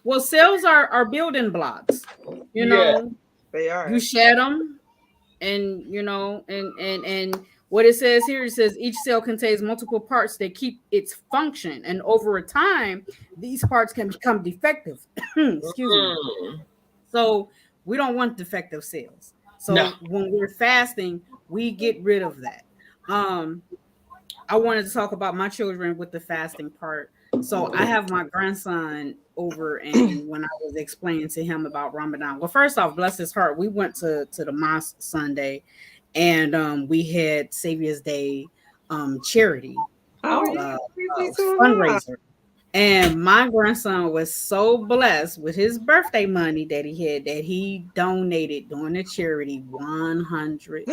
Well, cells are building blocks. You Yeah. know, They you are. shed them, and and what it says here, it says each cell contains multiple parts that keep its function, and over a time these parts can become defective. Excuse me. Mm. So we don't want defective cells. No. So when we're fasting, we get rid of that. um I wanted to talk about my children with the fasting part. So I have my grandson over, and when I was explaining to him about Ramadan, well, first off, bless his heart, we went to the mosque Sunday, and we had Savior's Day charity Oh, Oh, yeah. Praise be to Allah. fundraiser. And my grandson was so blessed with his birthday money that he had that he donated during the charity $100.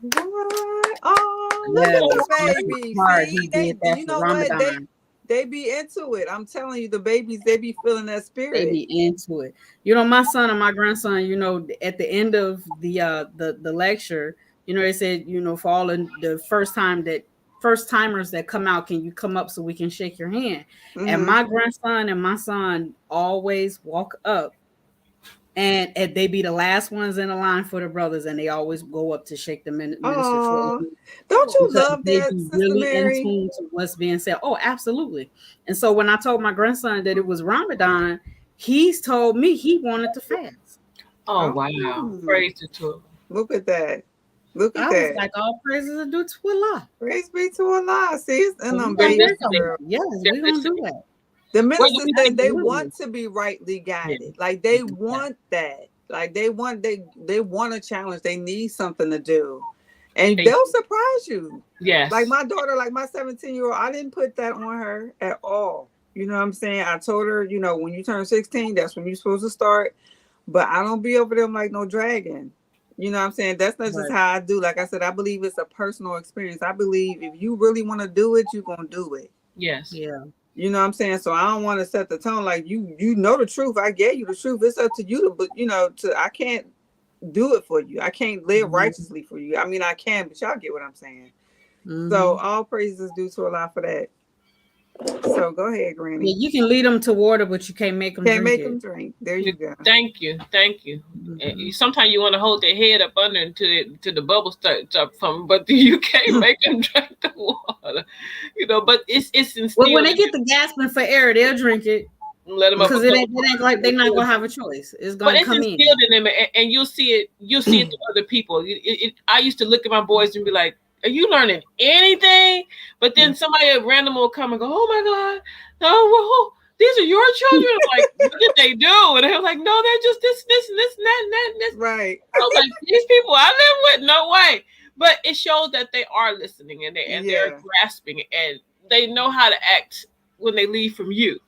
What? Oh, look Yes, at the bless his baby. heart. See, He did that you for know what? Ramadan. They be into it. I'm telling you, the babies, they be feeling that They spirit. be into it. You know, my son and my grandson, at the end of the lecture, they said, for all the first time that first timers that come out, can you come up so we can shake your hand? And Mm-hmm. my grandson and my son always walk up, and they be the last ones in the line for the brothers, and they always go up to shake the minister Troy's Oh, hand, don't you because love they that, be Sister really in Mary? tune to what's being said. Oh, absolutely. And so when I told my grandson that it was Ramadan, he's told me he wanted to fast. Oh wow. Oh, Praise to look at that. Look at I was that. like, all praises are due to Allah. Praise be to Allah. See, it's in So them we gonna babies, work on listening. it. girl. Yes, They're we gonna do listening. that. The Whether minister we said like it they or Absolutely. want to be rightly yeah. guided. Like they want that. Like they want a challenge. They need something to do. And Hey, they'll surprise you. Like yes. my daughter, like my 17-year-old, I didn't put that on her at all. You know what I'm saying? I told her, when you turn 16, that's when you're supposed to start. But I don't be over them like no dragon. You know what I'm saying? That's not just Right. how I do. Like I said, I believe it's a personal experience. I believe if you really want to do it, you're gonna do it. Yes. Yeah. You know what I'm saying? So I don't want to set the tone like you know the truth. I gave you the truth. It's up to you to, but I can't do it for you. I can't live Mm-hmm. righteously for you. I mean, I can, but y'all get what I'm saying. So Mm-hmm. all praises due to Allah for that. So go ahead, Granny. Yeah, you can lead them to water, but you can't make them Can't drink make it. them drink. There you go. Thank you, thank you. Mm-hmm. Sometimes you want to hold their head up under until the bubbles start from, but you can't make them drink the water. But it's Well, when instilled they in get the gasping for air, they'll drink it, them. Let them up because a it ain't like they're not couple. gonna have a choice. It's But gonna it's come in. instilled in them, and you'll see it. You'll see it through other people. I used to look at my boys and be like, "Are you learning anything?" But then somebody at random will come and go, "Oh my god, oh, these are your children." I'm like, what did they do? And they were like, "No, they're just this, and this, and that, and that, and this." Right. I was like, "These people I live with, no way." But it shows that they are listening, and they're Yeah. grasping, and they know how to act when they leave from you.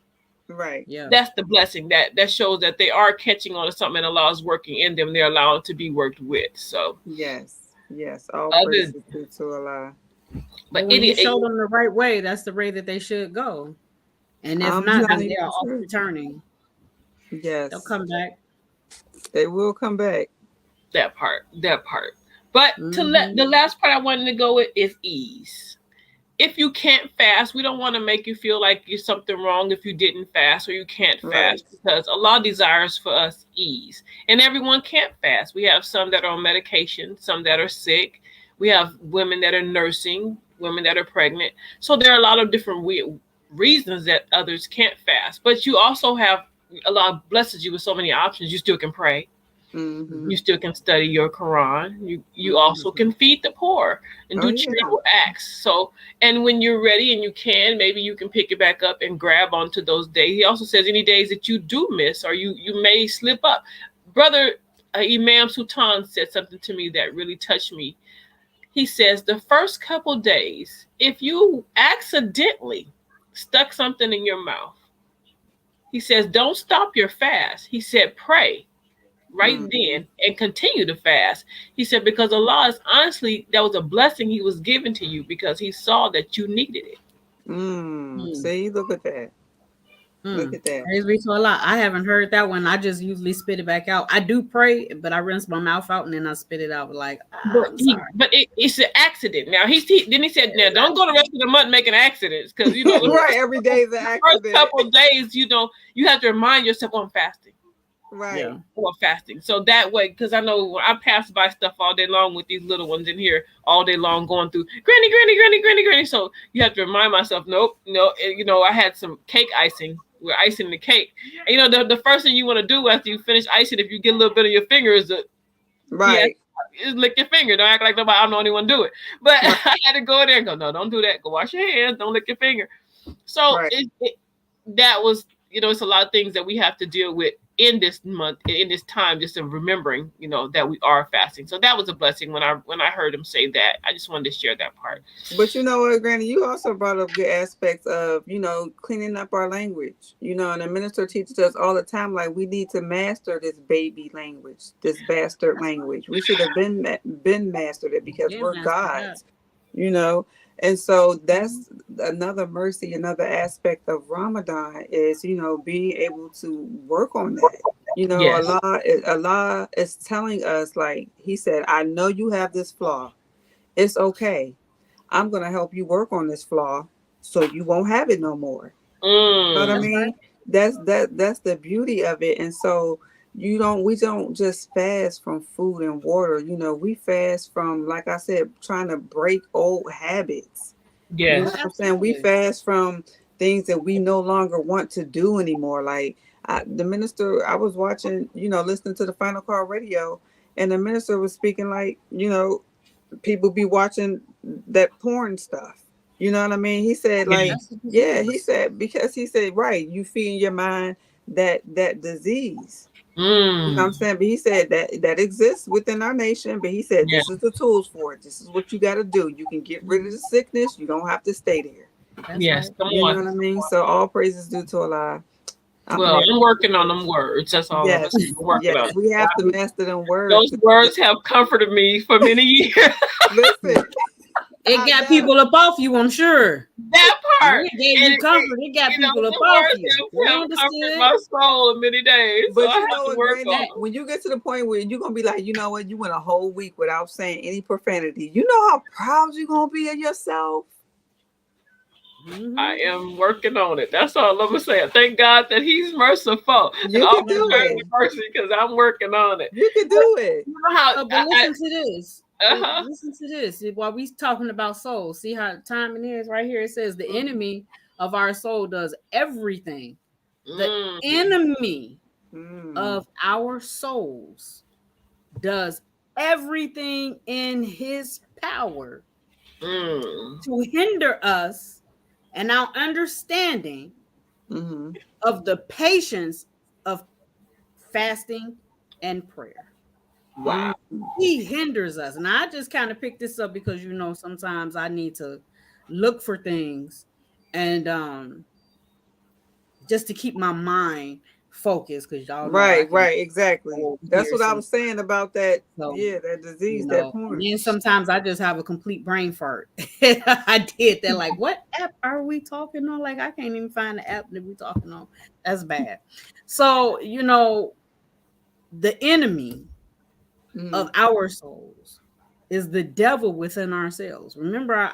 Right. Yeah. That's the blessing that shows that they are catching on to something, and Allah is working in them. They're allowed to be worked with. So Yes. Yes. All other, praises due to Allah. but But when you it show them the right way, that's the way that they should go. And if I'm not, then telling they you are the off truth. returning. They'll Yes. come back. They will come back. that part. But to let Mm-hmm. the last part I wanted to go with is ease. If you can't fast, we don't want to make you feel like you're something wrong if you didn't fast or you can't Right. fast, because Allah desires for us ease. And everyone can't fast. We have some that are on medication, some that are sick. We have women that are nursing, women that are pregnant. So there are a lot of different reasons that others can't fast. But you also have, Allah blesses you with so many options. You still can pray, Mm-hmm. you still can study your Quran. You also Mm-hmm. can feed the poor and Oh do yeah. charitable acts. So, and when you're ready and you can, maybe you can pick it back up and grab onto those days. He also says any days that you do miss or you may slip up. Brother Imam Sultan said something to me that really touched me. He says the first couple days, if you accidentally stuck something in your mouth, he says don't stop your fast. He said pray right Mm-hmm. then and continue to fast. He said, because Allah is honestly, that was a blessing He was given to you because He saw that you needed it. Mm. See, look at that. Look Mm. at that. Praise be to Allah. I haven't heard that one. I just usually spit it back out. I do pray, but I rinse my mouth out and then I spit it out like, I'm sorry. It's an accident. Now then he said, now don't go the rest of the month making accidents because Right. Every day is an the first accident. couple of days, you have to remind yourself, oh, I'm fasting. Right. Yeah. Or fasting. So that way, because I know when I pass by stuff all day long with these little ones in here all day long going through granny, granny, granny, granny, granny. So you have to remind myself, nope, no. And, I had some cake icing. We're icing the cake. And, the first thing you want to do after you finish icing, if you get a little bit of your finger, yeah, Right. is lick your finger. Don't act like nobody. I'm the only one do it. But Right. I had to go in there and go, no, don't do that. Go wash your hands. Don't lick your finger. So Right. that was, it's a lot of things that we have to deal with in this month, in this time, just of remembering, that we are fasting. So that was a blessing when I heard him say that. I just wanted to share that part. But you know what, Granny, you also brought up good aspects of, cleaning up our language. And the minister teaches us all the time, like we need to master this baby language, this bastard language. We should have been mastered it because Yeah, we're master that. gods, you know. And so Mhm. that's another mercy, another aspect of Ramadan is, being able to work on that. Yes. Allah is telling us, like He said, I know you have this flaw. It's okay. I'm going to help you work on this flaw so you won't have it no more. You know what I Mm. That's right. mean? That's the beauty of it. And so we don't just fast from food and water. We fast from, like I said, trying to break old habits. You know Yes. what I'm saying? We Absolutely. fast from things that we no longer want to do anymore. Like the minister, I was watching, listening to the Final Call radio, and the minister was speaking like, people be watching that porn stuff. You know what I mean? He said, like, Yes. That's a yeah, he disease. said, because he said, right, you feed in your mind that disease. You know what I'm Mm. saying? But he said that exists within our nation. But he said, Yeah. this is the tools for it. This is what you got to do. You can get rid of Mhm. the sickness. You don't have to stay there. That's Yes. right. Come You know on. what I mean? So all praises due to Allah. Well, Man, I'm working on them words. That's all I'm yes, saying. I'm working on yes, we have to it. master them words. Those words have comforted me for many years. Listen, It I got know. people up off you, I'm sure. That part. It gave And you comfort. It got people up the off words you. They have comforted understood my soul in many days. So But I you have know to what, work Granny? on that. them. When you get to the point where you're gonna be like, you know what, you went a whole week without saying any profanity. You know how proud you're gonna be of yourself. I Hmm. am working on it. That's all I'm gonna say. Thank God that He's merciful and You can always do showing it. me mercy because I'm working on it. You can But do it. you know how But listen to this. uh-huh. Listen to this. While we talking about soul, see how time it is right here. It says the enemy of our soul does everything. The Mm, enemy Mm, of our souls does everything in his power mm, to hinder us and our understanding mm-hmm. of the patience of fasting and prayer. wow. Mm, He hinders us. And I just kind of picked this up because sometimes I need to look for things and just to keep my mind focused because y'all know I right, can right, exactly. go over That's here what I was sometimes. saying about that. So, Yeah, that disease, that and porn. then sometimes I just have a complete brain fart. I did that. Like, what app are we talking on? Like, I can't even find the app that we're talking on. That's bad. So, the enemy of Mm, our souls is the devil within ourselves. Remember,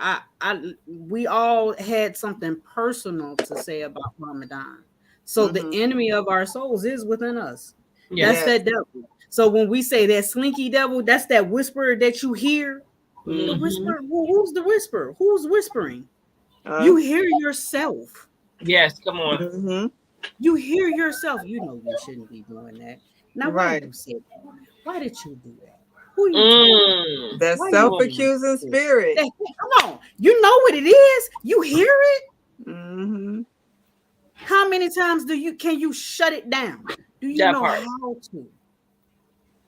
we all had something personal to say about Ramadan. So the mm-hmm. enemy of our souls is within us. That's Yes. Yes. that devil. So when we say that slinky devil, that's that whisperer that you hear. The Mm-hmm. Hmm. whisper. Who's the whisperer? Who's whispering? You Us. hear yourself. Yes. Come on. Mm-hmm. You hear yourself. You know you shouldn't be doing that. Now, why Right. you said that? Why did you do that? Who you talking to? Mm. That Why you Come doing self-accusing this? spirit. Come on. You know what it is. You hear it. Mm-hmm. How many times can you shut it down? Do on. you That know part. how to?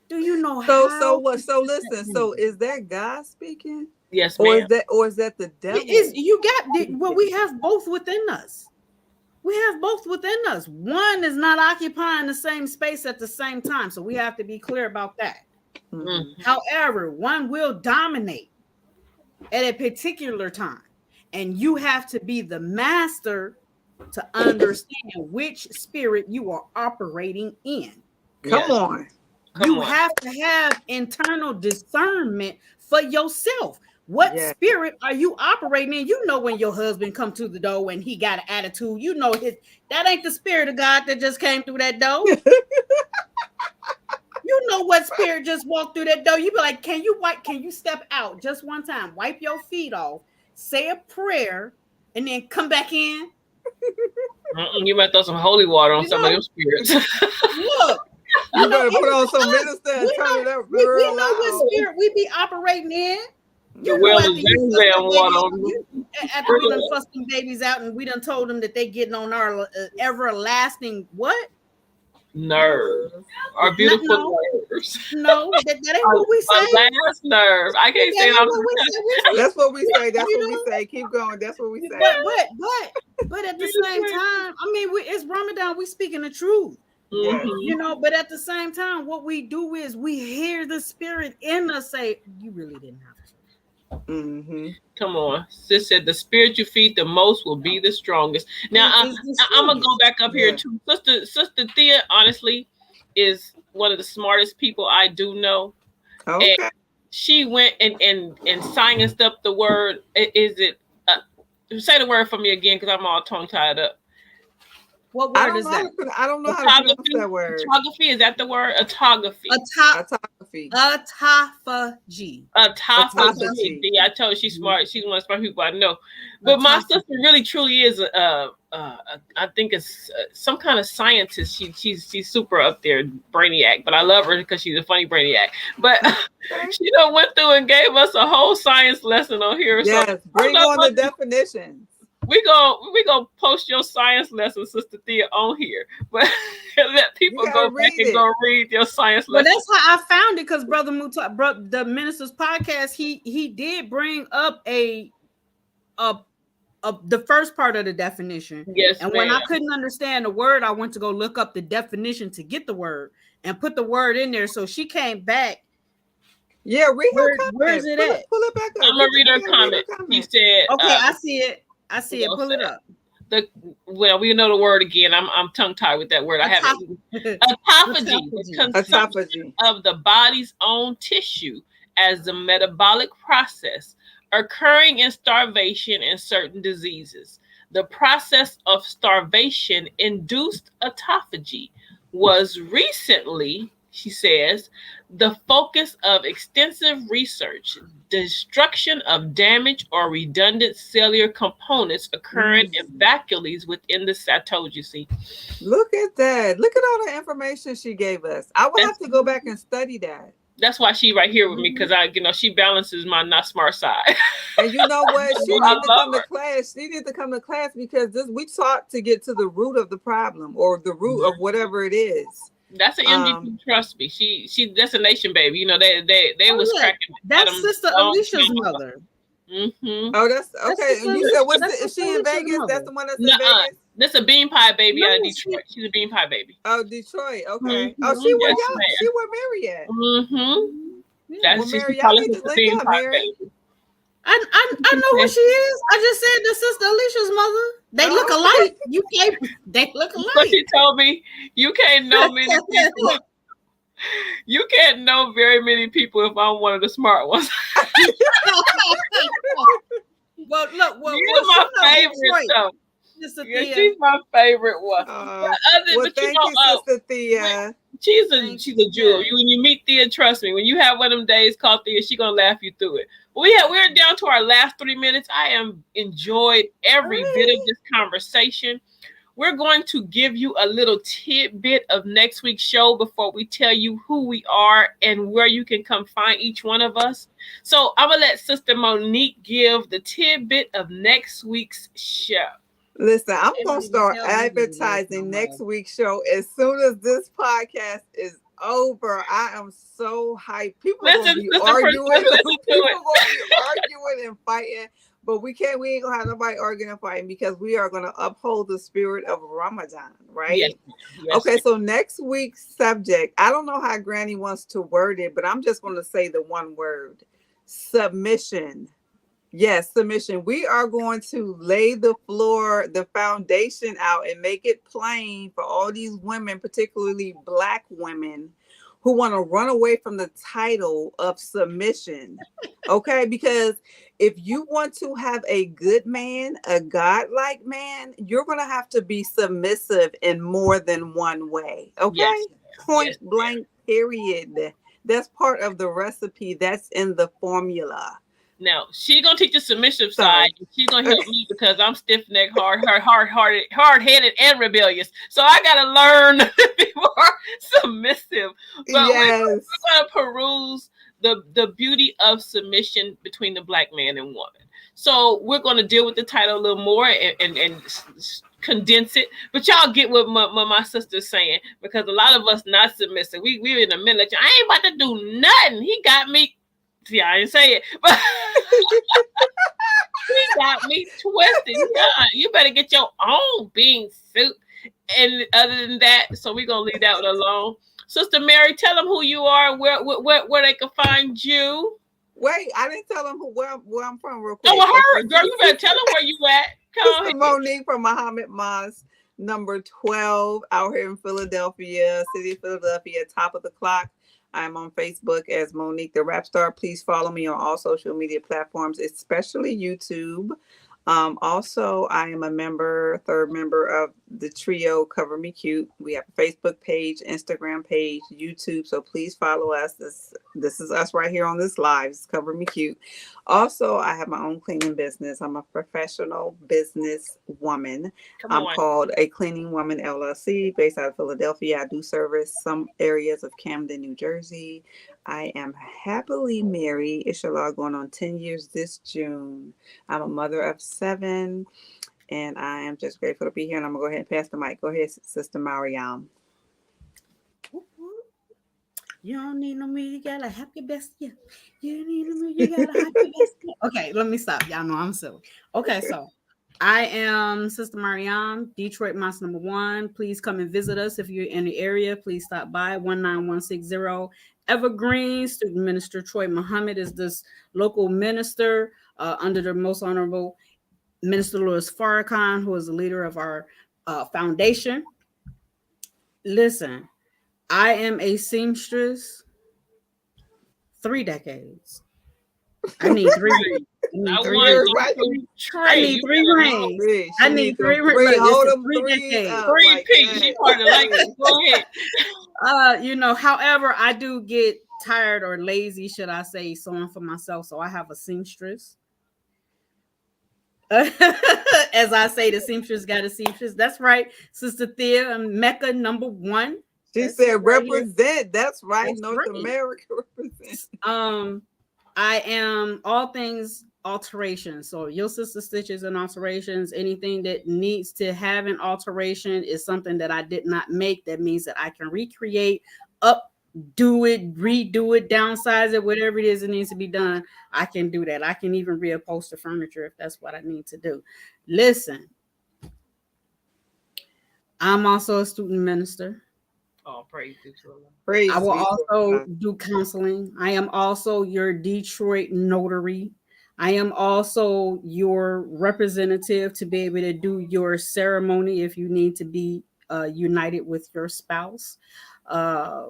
Do you know So how what? to So shut that listen. So down? is that God speaking, Yes, or ma'am. is that the It is devil you got well, speaking? we have both within us. We have both within us. One is not occupying the same space at the same time. So we have to be clear about that. Mm-hmm. Mm-hmm. However, one will dominate at a particular time. And you have to be the master to understand which spirit you are operating in. Come Yes. on. Come You on. have to have internal discernment for yourself. What Yes. spirit are you operating in? You know when your husband come to the door and he got an attitude, that ain't the spirit of God that just came through that door. You know what spirit just walked through that door. You be like, can you step out just one time, wipe your feet off, say a prayer, and then come back in? Mm-mm, you might throw some holy water on You some of know, them spirits. look, You better put even on some for us, minister and turn it up we real know what loud. spirit we be operating in. The You know, well Mm-hmm. of after you fuss Zam them water babies, on after we done them. fussed them babies out and we done told them that they getting on our everlasting what? Nerve. Our Not beautiful no, nerves. no, that ain't what we Our say. last nerve. I can't That say it ain't on what we say. That's what we say. That's You what we know, say. Keep going. That's what we say. but at the same time, I mean, it's Ramadan. We speaking the truth. Yes. Mm-hmm. But at the same time, what we do is we hear the spirit in us say, "You really didn't have to." Mm-hmm. Come on. Sis said the spirit you feed the most will be the strongest. Now It is the I'm gonna go strongest. back up here Yeah. too. Sister Thea, honestly, is one of the smartest people I do know. And Okay. she went and scienced up the word. Is it? Say the word for me again, because I'm all tongue tied up. What I word don't is know that? I don't know how to pronounce Autography. that word. Autography, is that the word? Autography. Autography. Autophagy. Autophagy. Autophagy. See, I told her she's Mhm. smart. She's one of the smart people I know. But my sister Autophagy. really truly is I think it's some kind of scientist. She's super up there, brainiac. But I love her because she's a funny brainiac. But Okay. she done went through and gave us a whole science lesson on here. So Yes, bring on the definitions. we gonna post your science lesson, Sister Thea, on here. But let You people gotta go back read and it. go read your science Well, lesson. that's how I found it because Brother Muta, the minister's podcast, he did bring up a the first part of the definition. Yes, And when ma'am. I couldn't understand the word, I went to go look up the definition to get the word and put the word in there. So she came back. Yeah, read her Where's comment. it Pull at? it, pull it back up. I'm gonna read We her gotta read her comment. She comment. said, Okay, I see it. I you see it. know, Pull it up. the well, we know the word again. I'm tongue tied with that word. I haven't. Autophagy, the Autophagy. consumption Autophagy. of the body's own tissue as the metabolic process occurring in starvation and certain diseases. The process of starvation induced autophagy was recently, she says, the focus of extensive research. Destruction of damaged or redundant cellular components occurring in vacuoles within the cytosol. Look at that. Look at all the information she gave us. I will That's have to go back and study that. that's why she right here with me, because she balances my not smart side. And you know what? She I need to love come to her. class. She need to come to class because this we taught to get to the root of the problem or the root of whatever it is. That's an MVP. Trust me. She that's a nation baby. They Oh was yeah, cracking that's Adam Sister long Alicia's time ago. mother. Mm-hmm. Oh, that's That's okay. And you said what's That's is Sister she in Alicia's Vegas? That's mother. the one that's in Nuh-uh. Vegas? That's a bean pie baby No, out of she. Detroit. She's a bean pie baby. Oh, Detroit. Okay. Oh, Mhm. Yes, she ma'am. where Mary at? Mm-hmm. Yeah. Well, That's she Mary, y'all calling need her to the link bean up, pie Mary. baby. I know who she is. I just said the Sister Alicia's mother. They look Oh, okay. alike. You can't. They look But alike. she told me you can't know many people. You can't know very many people if I'm one of the smart ones. Well, look. You're She my know favorite Detroit, though. Sister Yeah, Thea. she's my favorite one. Uh, well, But thank you, Sister Thea. Thank she's you. a jewel. Yes. When you meet Thea, trust me. When you have one of them days called Thea, she gonna laugh you through it. But we're down to our last 3 minutes. I am enjoyed every bit of Alrighty. this conversation. We're going to give you a little tidbit of next week's show before we tell you who we are and where you can come find each one of us. So I'm gonna let Sister Monique give the tidbit of next week's show. Listen, I'm They going don't to even start tell me who it is no advertising next more. week's show as soon as this podcast is over. I am so hyped. People are going to Listen, be Sister arguing. Princess, listen to People it. are going to be arguing and fighting. But we ain't going to have nobody arguing and fighting because we are going to uphold the spirit of Ramadan, Yes, right? yes. Okay, so next week's subject, I don't know how Granny wants to word it, but I'm just going to say the one word: submission. Yes, submission. We are going to lay the floor, the foundation out and make it plain for all these women, particularly Black women, who want to run away from the title of submission. Okay, because if you want to have a good man, a godlike man, you're going to have to be submissive in more than one way. Okay, Yes, point yes. blank, period. That's part of the recipe, that's in the formula. Now she's gonna teach the submissive side. So, And she's gonna help me because I'm stiff necked, hard headed, and rebellious. So I gotta learn to be more submissive. But yes. we're gonna peruse the beauty of submission between the Black man and woman. So we're gonna deal with the title a little more and condense it. But y'all get what my sister's saying, because a lot of us not submissive. We're in the middle. I ain't about to do nothing. He got me. See, I didn't say it, but he got me twisted. Yeah, you better get your own bean soup. And other than that, so we're gonna leave that one alone. Sister Mary, tell them who you are, where they can find you. Wait, I didn't tell them where I'm from real Oh, quick. well, her Okay, girl, you better tell them where you at. Come Sister on here. Monique from Muhammad Mosque, number 12, out here in Philadelphia, city of Philadelphia, top of the clock. I'm on Facebook as Monique the Rap Star. Please follow me on all social media platforms, especially YouTube. Also, I am a member, third member of the trio Cover Me Cute. We have a Facebook page, Instagram page, YouTube. So please follow us. This is us right here on this live. It's Cover Me Cute. Also, I have my own cleaning business. I'm a professional business woman. Come I'm on. called a Cleaning Woman LLC, based out of Philadelphia. I do service some areas of Camden, New Jersey. I am happily married. Inshallah, going on 10 years this June. I'm a mother of 7, and I am just grateful to be here. And I'm going to go ahead and pass the mic. Go ahead, Sister Mariam. You don't need no me. You gotta have your best. Yeah. You need no me. You gotta have your best. Okay, let me stop. Y'all know I'm silly. Okay, so I am Sister Mariam, Detroit Mouse #1. Please come and visit us if you're in the area. Please stop by 19160 Evergreen. Student Minister Troy Muhammad is this local minister under the Most Honorable Minister Louis Farrakhan, who is the leader of our foundation. Listen, I am a seamstress 3 decades. I need 3 rings. Not Three one, rings. Right. I Trey. need You 3 better know. rings. She I need needs them 3 rings. three. Look, Hold it's them 3 threes decades. up Three like P. She that. part of like that. Go ahead. However, I do get tired or lazy, should I say, sewing for myself. So I have a seamstress. As I say, the seamstress got a seamstress. That's right, Sister Thea, Mecca #1. She That's it said, right here. represent. That's right. That's North right. America represent. I am all things alteration. So your sister stitches and alterations, anything that needs to have an alteration is something that I did not make. That means that I can recreate, do it, redo it, downsize it, whatever it is that needs to be done. I can do that. I can even reupholster furniture if that's what I need to do. Listen, I'm also a student minister. Oh, praise be to Allah. I Praise will be to also God. do counseling. I am also your Detroit notary. I am also your representative to be able to do your ceremony if you need to be united with your spouse. Uh,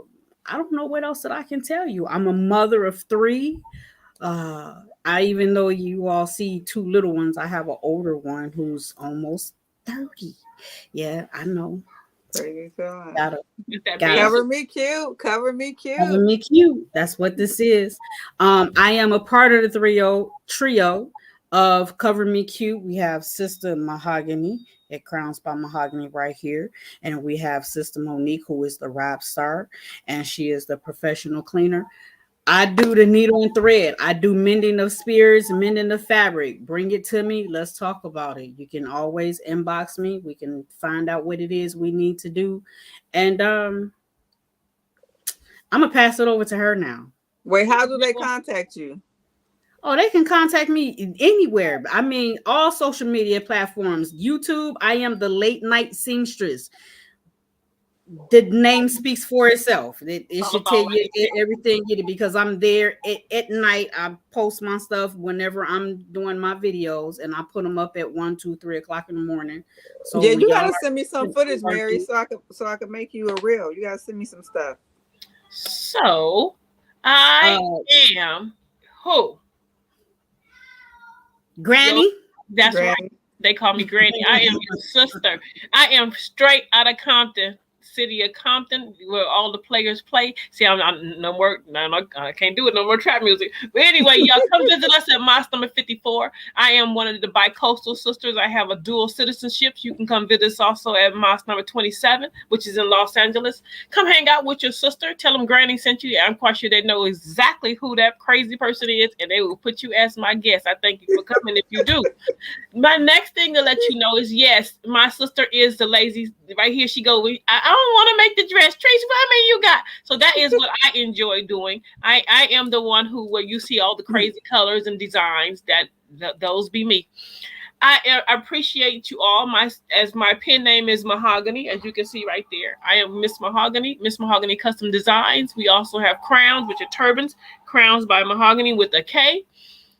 I don't know what else that I can tell you. I'm a mother of 3. I even though you all see 2 little ones, I have an older one who's almost 30. Yeah, I know. Praise be to God. Gotta Get that gotta baby. Cover me cute. Cover me Cover cute. me cute. That's what this is. I am a part of the trio of Cover Me Cute. We have Sister Mahogany at Crowns by Mahogany right here. And we have Sister Monique, who is the rap star, and she is the professional cleaner. I do the needle and thread. I do mending of spirits, mending of fabric. Bring it to me. Let's talk about it. You can always inbox me. We can find out what it is we need to do. And I'm gonna pass it over to her now. Wait, how do they contact you? Oh, they can contact me anywhere. I mean, all social media platforms. YouTube, I am the late night seamstress. The name speaks for itself. It All should tell about you lady. everything because I'm there at night. I post my stuff whenever I'm doing my videos, and I put them up at 1, 2, 3 o'clock in the morning. So Yeah, when you y'all gotta are send me some footage, Mary, working, so I can make you a reel. You gotta send me some stuff. So I uh, am who? Yo, Granny. that's right. Granny. They call me Granny. I am your sister. I am straight out of Compton, city of Compton, where all the players play. See, I'm no more. No, I can't do it. No more trap music. But anyway, y'all come visit us at Mosque number 54. I am one of the bi-coastal sisters. I have a dual citizenship. You can come visit us also at Mosque number 27, which is in Los Angeles. Come hang out with your sister. Tell them Granny sent you. I'm quite sure they know exactly who that crazy person is, and they will put you as my guest. I thank you for coming if you do. My next thing to let you know is yes, my sister is the lazy. Right here, she go. I don't want to make the dress, Tracy. What I mean, you got. So that is what I enjoy doing. I am the one who where you see all the crazy colors and designs. Those be me. I appreciate you all. My pen name is Mahogany, as you can see right there. I am Miss Mahogany Custom Designs. We also have crowns, which are turbans. Crowns by Mahogany with a K.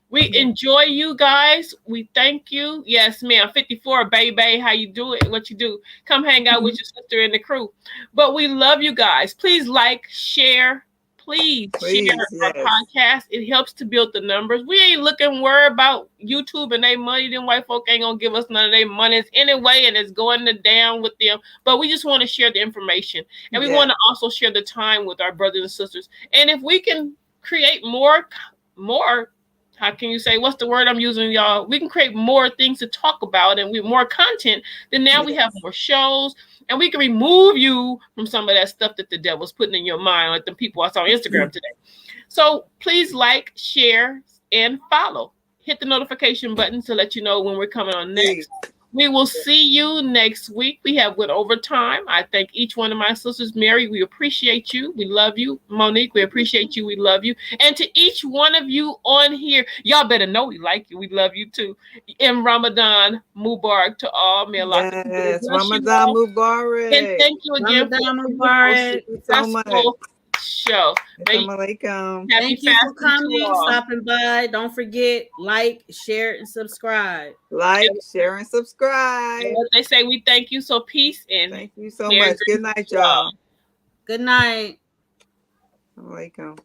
We enjoy you guys. We thank you. Yes, ma'am. 54, baby. How you do it? What you do? Come hang out with your sister and the crew. But we love you guys. Please like, share, please share Please, our yes. podcast. It helps to build the numbers. We ain't looking worried about YouTube and their money. Them white folk ain't gonna give us none of their monies anyway, and it's going to down with them. But we just want to share the information, and we Yes. want to also share the time with our brothers and sisters. And if we can create more, how can you say, what's the word I'm using, y'all? We can create more things to talk about and we more content. Then now we have Yes. more shows, and we can remove you from some of that stuff that the devil's putting in your mind, like the people I saw on Instagram today. So please like, share, and follow. Hit the notification button to let you know when we're coming on Please. next. We will see you next week. We have went over time. I thank each one of my sisters. Mary, we appreciate you. We love you. Monique, we appreciate you. We love you. And to each one of you on here, y'all better know we like you. We love you too. In Ramadan, Mubarak to all. May Allah continue to Yes. bless you Ramadan all. And Mubarak. thank you again for Ramadan a beautiful, Mubarak. Thank you so much. successful show. May Assalamu alaikum. happy Thank you for fasting to coming, all. stopping by. Don't forget, like, share, and subscribe. Like, And share, and subscribe. what they say, we thank you. So peace and Thank you so hair much. Good grease night, to all. y'all. Good night. Assalamu alaikum.